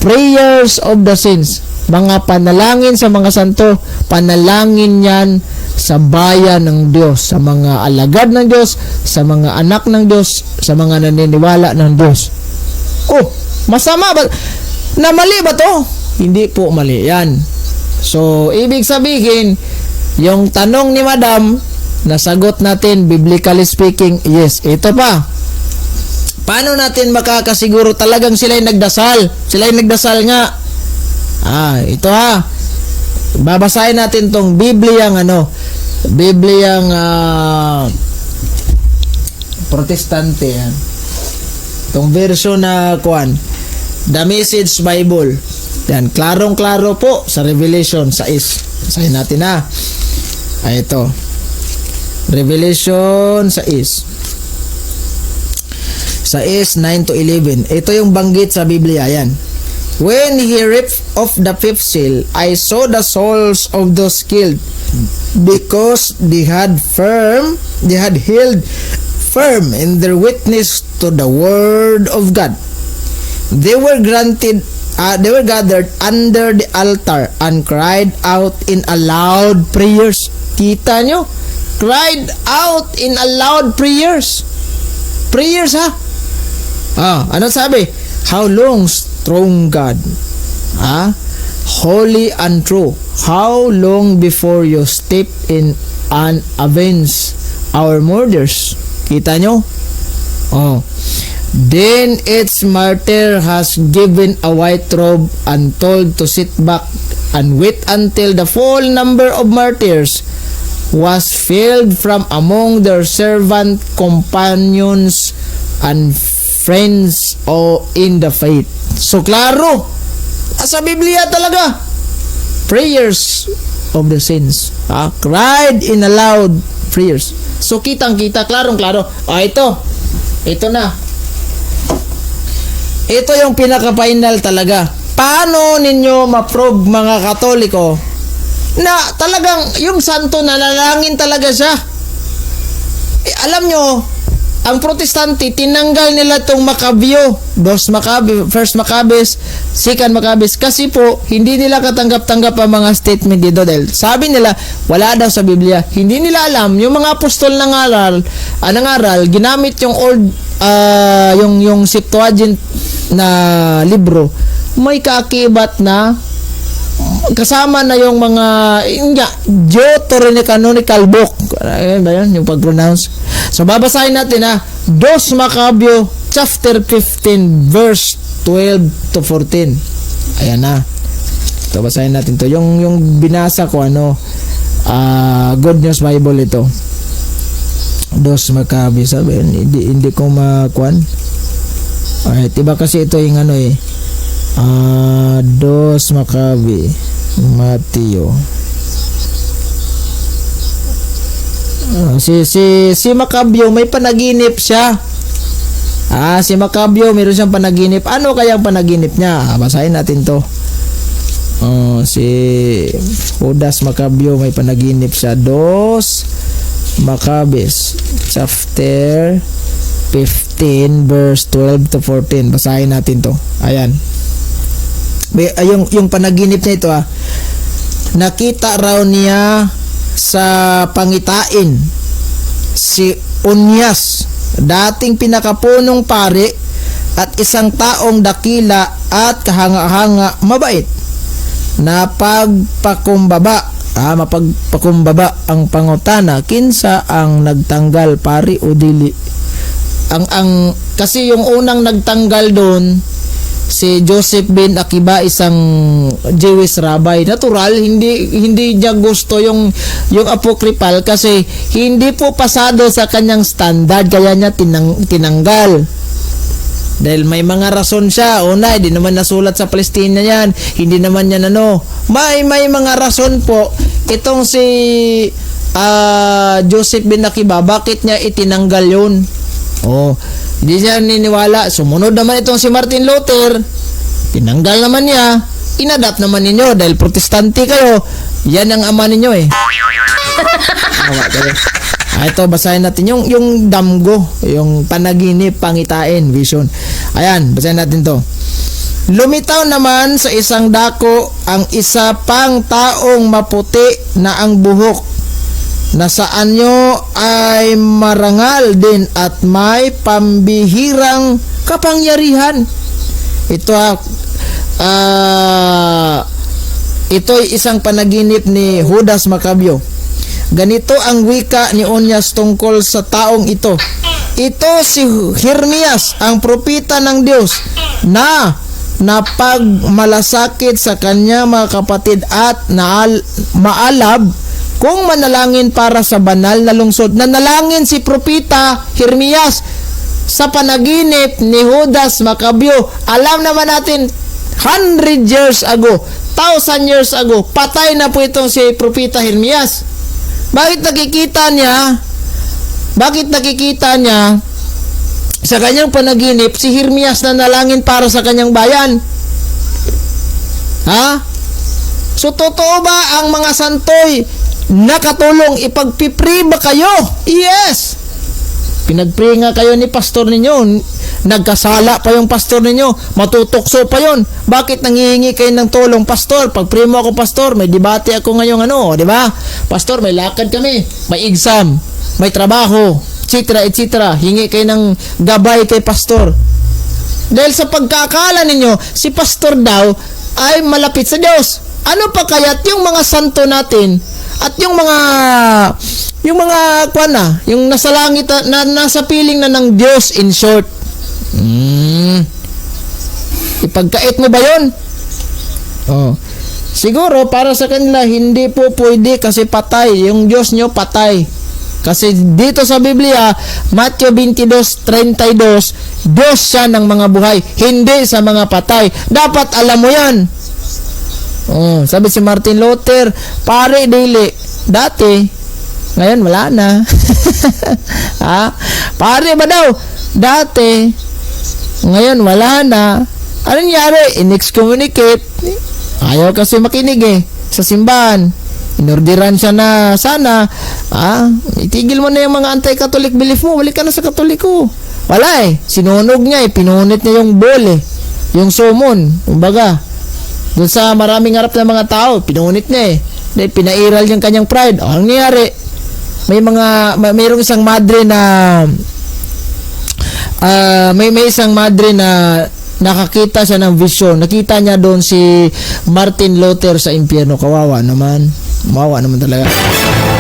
Speaker 1: prayers of the saints. Mga panalangin sa mga santo, panalangin yan sa bayan ng Diyos, sa mga alagad ng Diyos, sa mga anak ng Diyos, sa mga naniniwala ng Diyos. Oh, masama ba? Na mali ba to? Hindi po mali yan. So, ibig sabihin, yung tanong ni Madam, nasagot natin, biblically speaking, yes. Ito pa. Paano natin makakasiguro talagang sila'y nagdasal? Sila'y nagdasal nga. Ito ha. Babasahin natin tong Bibliang Protestante yan. Tong version na The Message Bible. Yan, klarong-klaro po sa Revelation 6. Basahin natin ha. Ito. Revelation 6, 9 to 11. Ito yung banggit sa Biblia yan. When he ripped off the fifth seal, I saw the souls of those killed, because they had held firm in their witness to the word of God. They were gathered under the altar and cried out in a loud prayers. Kita nyo? Cried out in a loud prayers. Prayers ha? Ano sabi? How long, strong God? Holy and true. How long before you step in and avenge our murders? Kita nyo? Then its martyr has given a white robe and told to sit back and wait until the full number of martyrs was filled from among their servant companions and friends in the faith. So klaro, sa Biblia talaga, prayers of the saints, cried in a loud prayers. So kitang-kita, klarong-klaro. Ito na. Ito yung pinaka-final talaga. Paano ninyo ma-prove, mga Katoliko, na talagang yung santo nanalangin talaga siya? Alam nyo, ang Protestante, tinanggal nila itong Macabeo, First Maccabees, Second Maccabees, kasi po, hindi nila katanggap-tanggap ang mga statement dito dahil sabi nila, wala daw sa Biblia. Hindi nila alam, yung mga apostol nangaral, ginamit yung old, yung Septuagint na libro, may kaakibat na kasama na yung mga Deuterocanonical book. Ayun ba yun? Yung pag-pronounce. So, babasahin natin 2 Macabeo chapter 15 verse 12 to 14. Ayan na. So, basahin natin to. Yung binasa ko, Good News Bible ito. 2 Macabeo. Sabi, hindi ko makuan. Alright, iba kasi ito yung 2 Macabeo Mateo. Si Macabeo may panaginip siya. Si Macabeo meron siyang panaginip. Ano kaya ang panaginip niya? Basahin natin to. Si Judas Macabeo may panaginip siya. 2 Maccabees chapter 15 verse 12 to 14. Basahin natin to. Ayan. Yung panaginip niya ito nakita raw niya sa pangitain si Onias, dating pinakapunong pari at isang taong dakila at kahanga-hanga mabait na mapagpakumbaba ang pangutana kinsa ang nagtanggal pari o dili. Kasi yung unang nagtanggal doon si Joseph bin Akiba, isang Jewish rabbi. Natural, hindi niya gusto yung apocryphal kasi hindi po pasado sa kanyang standard, kaya niya tinanggal. Dahil may mga rason siya. Una, hindi naman nasulat sa Palestina yan. Hindi naman yan may mga rason po. Itong si Joseph bin Akiba, bakit niya itinanggal yun? Hindi siya niniwala. Sumunod naman itong si Martin Luther, tinanggal naman niya. Inadapt naman ninyo dahil protestante kayo. Yan ang ama ninyo eh. Awa kayo. Ito, basahin natin yung damgo, yung panaginip, pangitain, vision. Ayan, basahin natin to. Lumitaw naman sa isang dako ang isa pang taong maputi na ang buhok, na sa anyo ay marangal din at may pambihirang kapangyarihan. Ito'y isang panaginip ni Judas Maccabeo. Ganito ang wika ni Onyas tungkol sa taong ito. Ito si Jeremias, ang propeta ng Diyos, na napagmalasakit sa kanya mga kapatid at maalab kung manalangin para sa banal na lungsod. Nanalangin si propeta Jeremias sa panaginip ni Judas Maccabeo. Alam naman natin, 100 years ago, 1,000 years ago, patay na po itong si propeta Jeremias. Bakit nakikita niya sa kanyang panaginip si Jeremias na nalangin para sa kanyang bayan? Ha? So totoo ba ang mga santoy nakatulong? Ipagpipri ba kayo? Yes! Pinagpri nga kayo ni pastor ninyo. Nagkasala pa yung pastor ninyo. Matutukso pa yon. Bakit nangihingi kayo ng tulong, pastor? Pagpri mo ako, pastor, may debate ako ngayong di ba? Pastor, may lakad kami, may exam, may trabaho, etc. etc. Hingi kayo ng gabay kay pastor. Dahil sa pagkakala ninyo, si pastor daw ay malapit sa Diyos. Ano pa kaya't yung mga santo natin at yung mga yung nasa langit na nasa piling na ng Diyos, in short. Ipagkait mo ba yun? Siguro para sa kanila hindi po pwede kasi patay. Yung Diyos nyo patay. Kasi dito sa Biblia, Matthew 22:32, Diyos siya ng mga buhay, hindi sa mga patay. Dapat alam mo yan. Sabi si Martin Luther, pare dili, dati, ngayon wala na. Pare ba daw? Dati, ngayon wala na. Ano nangyari? In-excommunicate. Ayaw kasi makinig sa simbahan. Inordiran siya na sana, itigil mo na yung mga anti-Catholic belief mo, balik ka na sa Katoliko. Wala sinunog niya pinunit niya yung bowl yung summon, kumbaga. Doon sa maraming harap ng mga tao, pinunit niya Dahil pinairal yung kanyang pride. Ang nangyari, mayroong isang madre na may isang madre na nakakita siya ng vision. Nakita niya doon si Martin Luther sa impyerno. Kawawa naman talaga.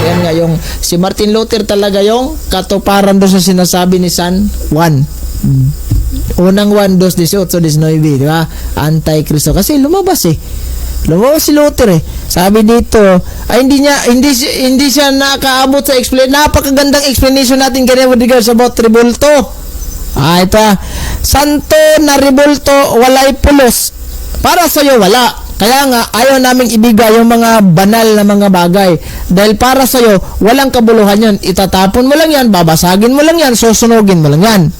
Speaker 1: Yan nga, yung si Martin Luther talaga yung katuparan doon sa sinasabi ni San Juan. Unang 1:18-19, di ba? Anti-Kristo. Kasi lumabas si Luther Sabi dito, hindi siya nakaabot sa napakagandang explanation natin kanina with regards about rebulto. Ito santo na rebulto, walay pulos. Para sa iyo wala. Kaya nga ayaw naming ibigay yung mga banal na mga bagay. Dahil para sa iyo walang kabuluhan yun. Itatapon mo lang yan, babasagin mo lang yan, susunugin mo lang yan.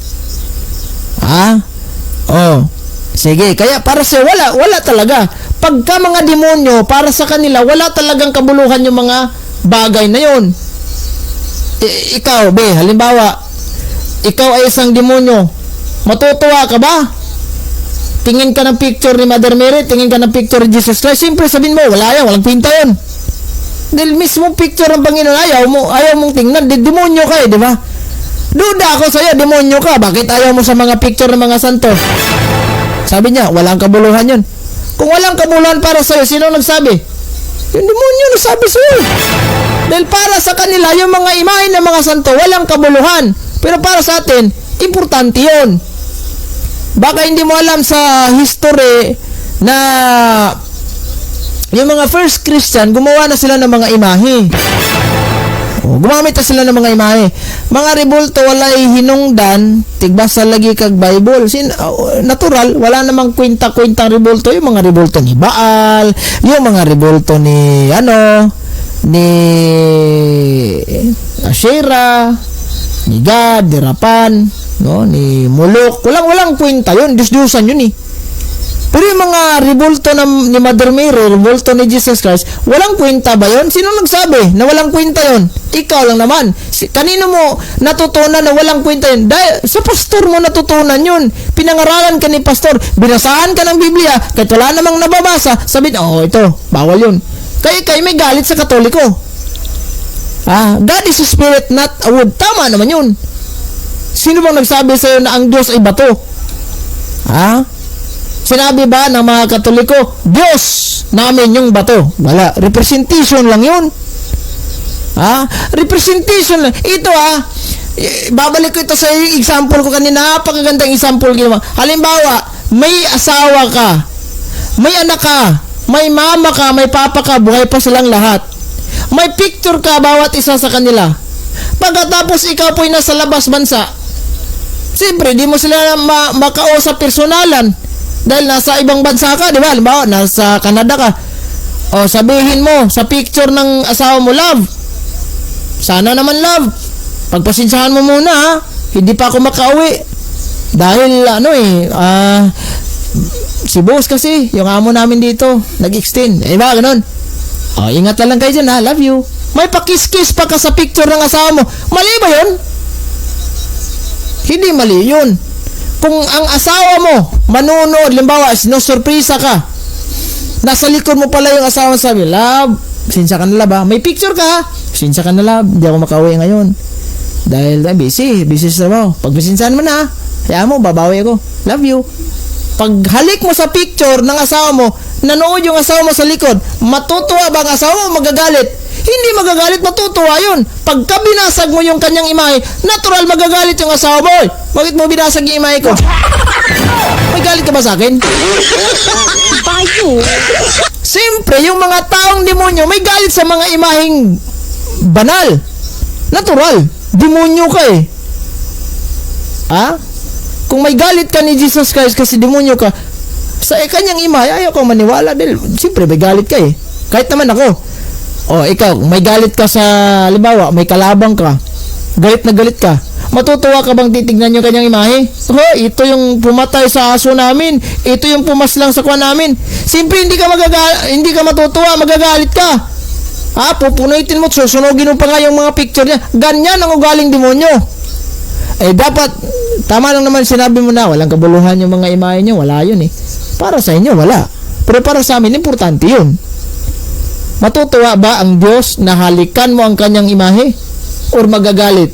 Speaker 1: Sige, kaya para sa iyo wala talaga. Pagka mga demonyo, para sa kanila wala talagang kabuluhan yung mga bagay na yun. Ikaw, halimbawa, ikaw ay isang demonyo, matutuwa ka ba? Tingin ka ng picture ni Mother Mary, tingin ka ng picture ni Jesus Christ, siyempre sabihin mo, walang pinta yun. Dahil mismo picture ng Panginoon, ayaw mong tingnan, demonyo ka di ba? Duda ako sa'yo, demonyo ka, bakit ayaw mo sa mga picture ng mga santo? Sabi niya, walang kabuluhan yun. Kung walang kabuluhan para sa'yo, sino nagsabi? Yung demonyo nagsabi sa'yo. Dahil para sa kanila, yung mga imahe ng mga santo, walang kabuluhan. Pero para sa atin, importante yun. Baka hindi mo alam sa history na yung mga first Christian, gumawa na sila ng mga imahe. Gumamit na sila ng mga imahe. Mga rebulto, walay hinungdan, tigbasa lagi kag Bible. Natural, wala namang kwenta-kwentang rebulto. Yung mga rebulto ni Baal, yung mga rebulto ni Asherah, ni God, ni Rapan, ni Molok. Walang kwenta yun. Diyos-Diyosan yun Pero yung mga revolto ni Mother Mary, revolto ni Jesus Christ, walang kwenta ba yun? Sino nagsabi na walang kwenta yun? Ikaw lang naman. Kanino mo natutunan na walang kwenta yun? Dahil sa pastor mo natutunan yun. Pinangaralan ka ni pastor. Binasahan ka ng Biblia. Kahit wala namang nababasa, sabihin, ito, bawal yun. Kayo may galit sa Katoliko. God is a spirit, not a wood. Tama naman yun. Sino bang nagsabi sa'yo na ang Diyos ay bato? Sinabi ba ng mga Katoliko, Diyos namin yung bato? Wala. Representation lang yun. Representation lang. Ito babalik ko ito sa example ko kanina. Napakagandang example ginawa. Halimbawa, may asawa ka, may anak ka, may mama ka, may papa ka, buhay pa silang lahat. May picture ka bawat isa sa kanila. Pagkatapos ikaw po'y nasa labas bansa, siyempre, di mo sila makausap personalan dahil nasa ibang bansa ka, di ba? Halimbawa, nasa Canada ka. Sabihin mo sa picture ng asawa mo, love, sana naman love, pagpasensyahan mo muna hindi pa ako makauwi. Dahil si boss kasi, yung amo namin dito, nag-extend. Ba, ganun. Ingat na lang kayo dyan, love you. May pakis-kiss pa ka sa picture ng asawa mo. Mali ba yun? Hindi mali yun. Kung ang asawa mo manunood, limbawa, sinusurpresa ka, nasa likod mo pala yung asawa, sabi, love, sinsya ka na love, may picture ka, sinsya ka na love, hindi ako makauwi ngayon dahil busy sa trabaho. Pag bisinsahan mo na, kaya mo, babawi ako, love you. Pag halik mo sa picture ng asawa mo, nanood yung asawa mo sa likod, matutuwa ba ang asawa mo, magagalit? Hindi magagalit, matutuwa yun. Pagka binasag mo yung kanyang imahe, natural magagalit yung asawa mo. Bakit mo binasag yung imahe ko? May galit ka ba sa akin? Siyempre, yung mga taong demonyo, may galit sa mga imaheng banal. Natural. Demonyo ka eh. Kung may galit ka ni Jesus Christ kasi demonyo ka, sa kanyang imahe, ayaw ko maniwala dahil siyempre may galit ka eh. Kahit naman ako. Ikaw, may galit ka sa, halimbawa, may kalabang ka, galit na galit ka, matutuwa ka bang titignan yung kanyang imahe? Ito yung pumatay sa aso namin, ito yung pumaslang sa kwan namin. Siyempre, hindi ka matutuwa, magagalit ka. Pupunuitin mo, susunogin mo pa nga yung mga picture niya. Ganyan ang ugaling demonyo. Dapat, tama lang naman sinabi mo na, walang kabuluhan yung mga imahe niyo, wala yun eh. Para sa inyo, wala. Pero para sa amin, importante yun. Matutuwa ba ang Diyos na halikan mo ang kanyang imahe? Or magagalit?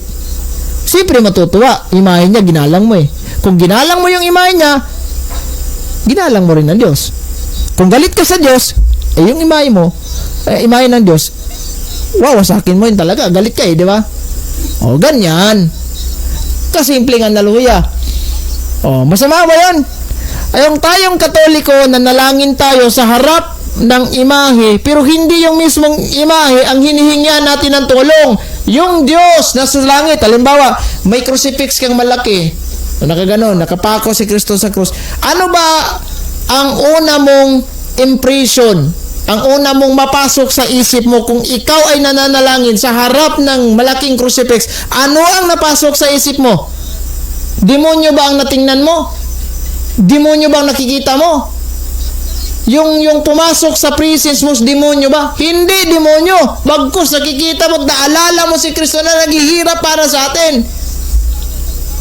Speaker 1: Siyempre matutuwa. Imahe niya, ginalang mo eh. Kung ginalang mo yung imahe niya, ginalang mo rin ang Diyos. Kung galit ka sa Diyos, yung imahe mo, imahe ng Diyos, wawasakin mo yun talaga. Galit ka eh, di ba? Ganyan. Kasimpleng haleluya. Masama ba yun? Yung tayong Katoliko, nanalangin tayo sa harap ng imahe, pero hindi yung mismong imahe ang hinihingian natin ng tulong. Yung Diyos na sa langit, halimbawa, may crucifix kang malaki, nakaganon, nakapako si Kristo sa krus. Ano ba ang una mong impression, ang una mong mapasok sa isip mo kung ikaw ay nananalangin sa harap ng malaking crucifix? Ano ang napasok sa isip mo? Demonyo ba ang natingnan mo? Demonyo ba ang nakikita mo? Yung pumasok sa presence mo, demonyo ba? Hindi demonyo. Bagkus nakikita mo, naalala mo si Kristo na naghihirap para sa atin.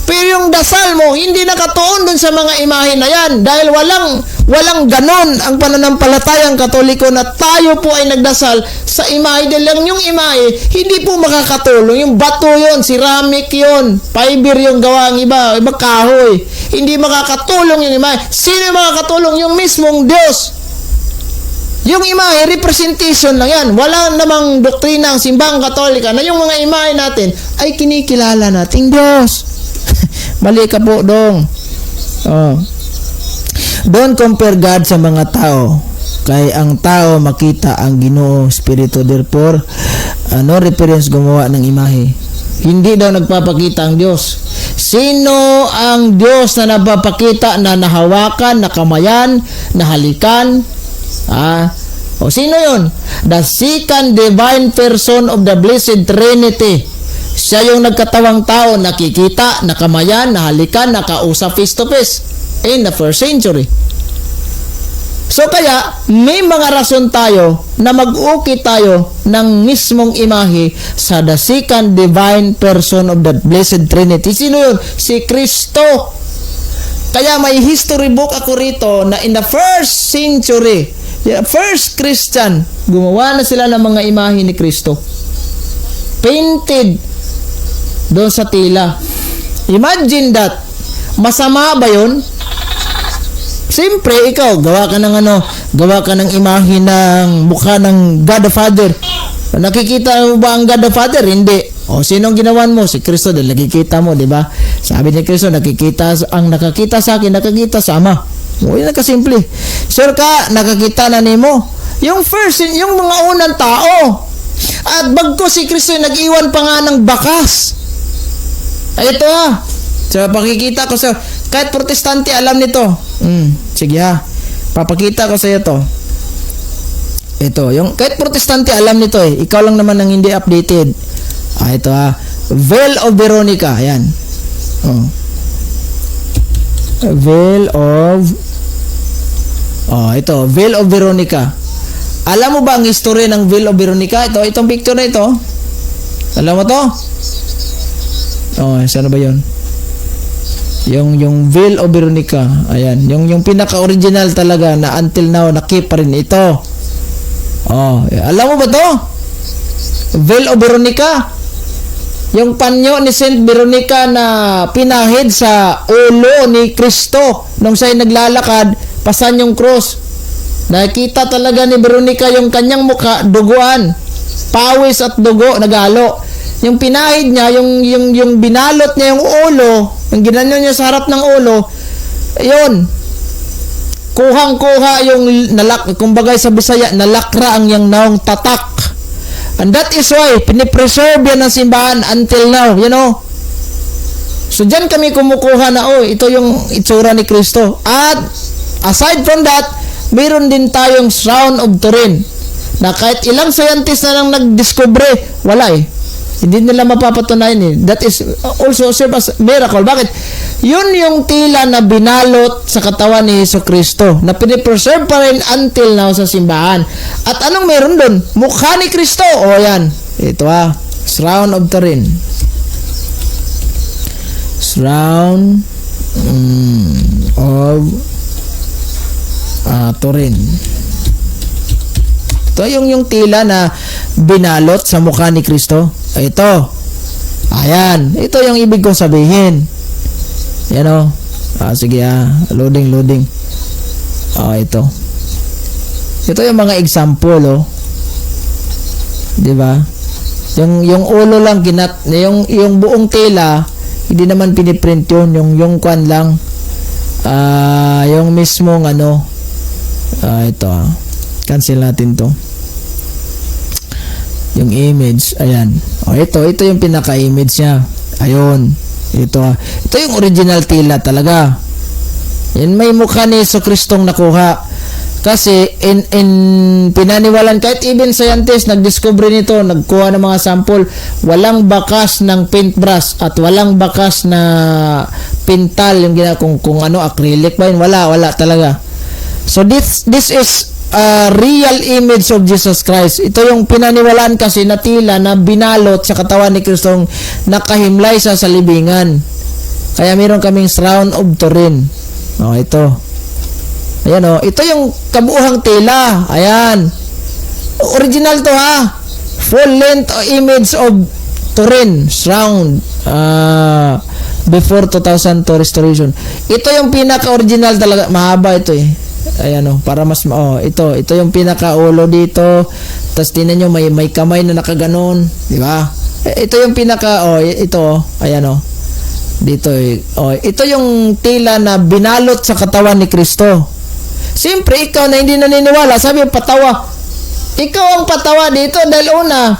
Speaker 1: Pero yung dasal mo, hindi nakatuon dun sa mga imahe na yan. Dahil walang ganon ang pananampalatayang Katoliko na tayo po ay nagdasal sa imahe. Dahil yung imahe, hindi po makakatulong. Yung bato yun, ceramic yun, fiber yung gawa ng iba kahoy. Hindi makakatulong yung imahe. Sino makakatulong? Yung mismong Diyos. Yung imahe, representation lang yan. Wala namang doktrina ang simbang Katolika na yung mga imahe natin ay kinikilala nating Diyos. Mali ka po, dong. Don't compare God sa mga tao. Kaya ang tao makita ang Ginoo Espiritu. Therefore, no reference gumawa ng imahe. Hindi daw nagpapakita ang Diyos. Sino ang Diyos na nagpapakita na nahawakan, nakamayan, nahalikan? Sino yun? The second divine person of the Blessed Trinity. Siya yung nagkatawang tao, nakikita, nakamayan, nahalikan, nakausap face to face in the first century. So kaya, may mga rason tayo na mag-ukit tayo ng mismong imahe sa the second divine person of the Blessed Trinity. Sino yun? Si Kristo. Kaya may history book ako rito na in the first century, first Christian, gumawa na sila ng mga imahe ni Kristo. Painted doon sa tila. Imagine that. Masama ba yun? Siyempre, ikaw, gawa ka ng imahe ng mukha ng God the Father. Nakikita mo ba ang God the Father? Hindi. O, sinong ginawan mo? Si Kristo, dahil nakikita mo, di ba? Sabi ni Kristo, nakakita sa akin, nakakita sa Ama. O, yun na kasimple. Sir ka, nakakita na nimo. Yung first, yung mga unang tao. At bagko si Kristo, nag-iwan pa nga ng bakas. Ay, ito ha. So, pakikita ko sa kahit protestante alam nito. Sige ha. Papakita ko sa iyo to. Ito, yung kahit protestante alam nito eh. Ikaw lang naman ang hindi updated. Ito ha. Veil of Veronica. Ayan. Ito. Veil of Veronica. Alam mo ba ang history ng Veil of Veronica? Itong picture na ito. Alam mo to? Saan ba yun? Yung Veil of Veronica. Ayan. Yung pinaka-original talaga na until now nakip pa rin ito. Alam mo ba to? Veil of Veronica. Yung panyo ni Saint Veronica na pinahid sa ulo ni Kristo nung siya'y naglalakad, pasan yung cross. Nakita talaga ni Veronica yung kanyang mukha, duguan. Pawis at dugo, nagalo. Yung pinahid niya, yung binalot niya yung ulo, yung ginanyo niya sa harap ng ulo, yun. Kuhang-kuha yung kumbagay sa Bisaya, nalakra ang yang naong tatak. And that is why, pinipreserve yan ng simbahan until now, you know. So, dyan kami kumukuha na, ito yung itsura ni Kristo. At, aside from that, mayroon din tayong Shroud of Turin, na kahit ilang scientist na lang nagdiscovery, wala eh. Hindi nila mapapatunayan eh. That is also serve as miracle. Bakit? Yun yung tila na binalot sa katawan ni Hesus Kristo na pinipreserve pa rin until now sa simbahan. At anong meron doon? Mukha ni Kristo. Yan. Ito Shroud of Turin. Shroud of Turin. Ito yung tila na binalot sa mukha ni Kristo. Ito. Ayan. Ito yung ibig kong sabihin. Yan o. Sige Loading. Ito. Ito yung mga example diba? Yung ulo lang yung buong tela, hindi naman piniprint yun. Yung kwan lang. Yung mismong ito cancel natin to. Yung image, ayan. Ito yung pinaka-image niya. Ayun. Ito yung original tila talaga. Yan may mukha ni Hesus Kristong nakuha. Kasi in pinaniwalan, kahit even scientists nagdiscover nito, nagkuha ng mga sample, walang bakas ng paintbrush at walang bakas na pintal, yung kung acrylic ba yun, wala talaga. So this is a real image of Jesus Christ. Ito yung pinaniwalaan kasi na tila na binalot sa katawan ni Kristong nakahimlay sa libingan. Kaya meron kaming Shroud of Turin. Ito. Ayan ito yung kabuuhang tela. Ayan. Original to Full length image of Turin. Shroud. Before 2002 restoration. Ito yung pinaka-original talaga. Mahaba ito Ayan para mas ito yung pinaka-ulo dito. Tapos tingnan nyo may kamay na nakaganon, di ba? Ito yung pinaka ayan dito ito yung tila na binalot sa katawan ni Kristo. Siyempre ikaw na hindi naniniwala, sabi patawa. Ikaw ang patawa dito dahil una,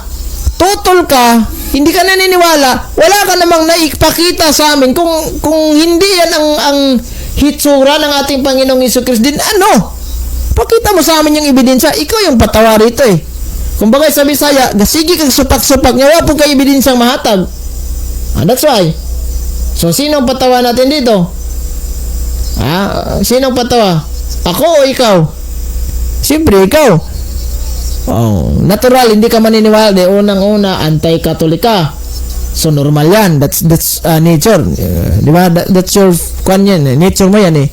Speaker 1: tutol ka, hindi ka naniniwala, wala ka namang naipakita sa amin kung hindi yan ang hitsura ng ating Panginoong Hesus Kristo din. Pakita mo sa amin yung ebidensya. Ikaw yung patawa rito Kung bagay sa Bisaya, sige kang supak-supak nga, wapong ka ebidensyang mahatag. That's why. So, sinong patawa natin dito? Sinong patawa? Ako o ikaw? Siyempre, ikaw. Oh, natural, hindi ka maniniwala. De, unang-una, anti-Catholic ka. So, normal yan. That's nature. Di ba? That's your, nature mo yan eh.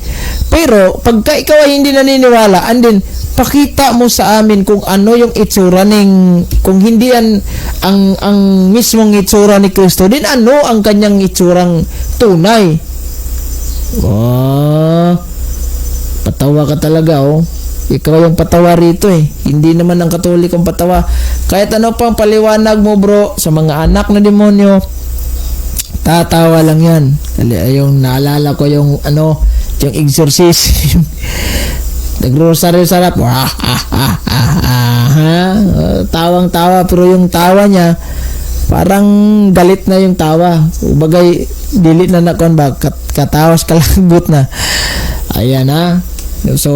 Speaker 1: Pero, pagka ikaw ay hindi naniniwala, and then, pakita mo sa amin kung ano yung itsura kung hindi yan ang mismong itsura ni Kristo, din ano ang kanyang itsurang tunay. Oh, patawa ka talaga, oh. Ikaw yung patawa rito eh. Hindi naman ang Katolikong patawa. Kahit ano pang paliwanag mo, bro, sa mga anak na demonyo, tatawa lang yan. Yung naalala ko yung yung exorcism. Nag-rosaryo sarap. Tawang-tawa, pero yung tawa niya, parang galit na yung tawa. Bagay, dilit na nakon ba? Katawas kalagot na. Ayan ha. So,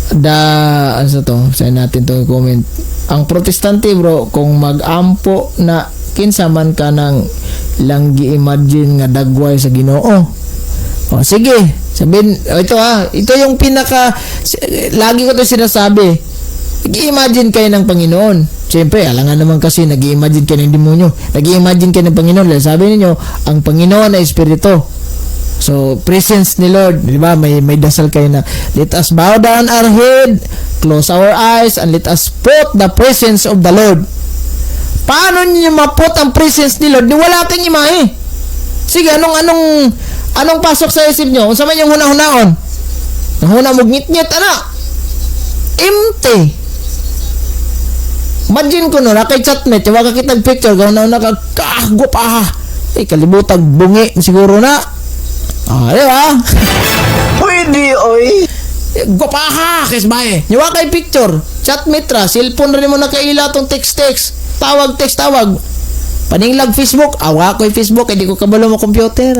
Speaker 1: ano to? Saan natin itong comment? Ang protestante, bro, kung mag-ampo na kinsaman ka ng lang gi-imagine nga dagway sa Ginoo. O, sige. Sabihin, ito yung lagi ko ito sinasabi. Nag-i-imagine kayo ng Panginoon. Siyempre, alangan naman kasi nag-i-imagine kayo ng demonyo. Nag-i-imagine kayo ng Panginoon. Sabi niyo, ang Panginoon ay Espiritu. So, presence ni Lord, di ba? May dasal kayo na, let us bow down our head, close our eyes, and let us put the presence of the Lord. Paano niyo maput ang presence ni Lord? Wala kang imahe. Sige, anong pasok sa isip niyo? Unsa man yung huna-hunaon? Huna mo ngit-ngit, empty. Imagine ko kay chatmate, wag ka kitag picture, gawin na kakagop kalibutag bungi siguro na. Di ba?
Speaker 3: Pwede, oy.
Speaker 1: Gupaha, kisbay. Nyawa kay picture. Chatmate ra. Cellphone rin mo nakaila tong text. Tawag. Paninglag Facebook. Awa ko yung Facebook. Hindi ko kabalo mo computer.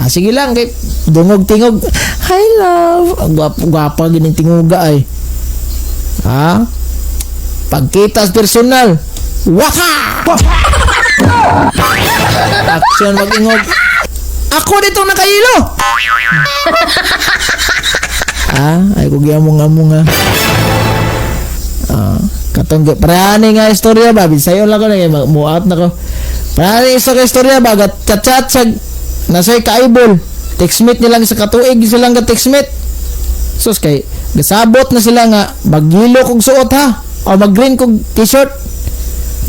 Speaker 1: Sige lang. Kay dungog-tingog. Hi, love. Ang gwapa gining tinguga ay. Pagkita personal. Waka! Action mag-ingog. Ako dito nakahilo. Ay ko giamong-among katong parani nga istorya ba bisayo lang ko na muat na ko. Parani sa istorya ba chat sa nasay kaibol. Textmate nilang sa katuig silang ga textmate. Sus kay gasabot na sila nga maghilo kog suot o mag-green kog t-shirt.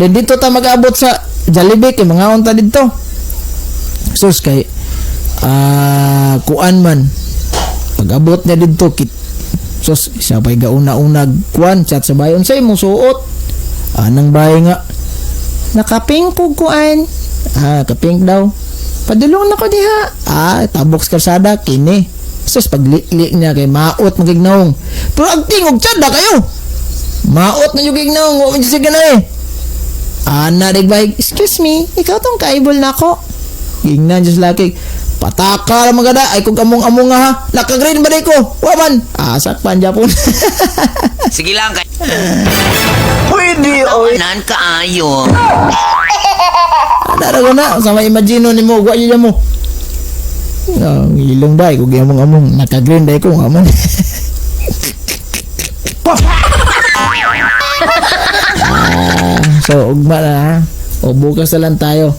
Speaker 1: Then dito ta mag-abot sa Jollibee kay mga unta dito. Sus kay kuan man pag-abot niya dito sus siya pa'y gauna-unag kuan chat sa bayon say mong suot anang bahay nga nakapink po kuan kapink daw padulong na ko diha taboks karsada kini sus pagli niya kay maot magignaong pero agtingog tsada kayo maot na yung gignaong huwag siya ganay nadigbahay excuse me ikaw tong kaibol na ako gignan just like pataka lang magada ay kung among-among nakagreen ba ko waman sakpan Japon.
Speaker 3: Sige lang kay. Pwede, oy. Nan kaayo.
Speaker 1: Darago na sama imagino nimo wa iya mo. Ilong dai kung among-among nakagreen dai ko aman. So ugma na o bukas na lang tayo.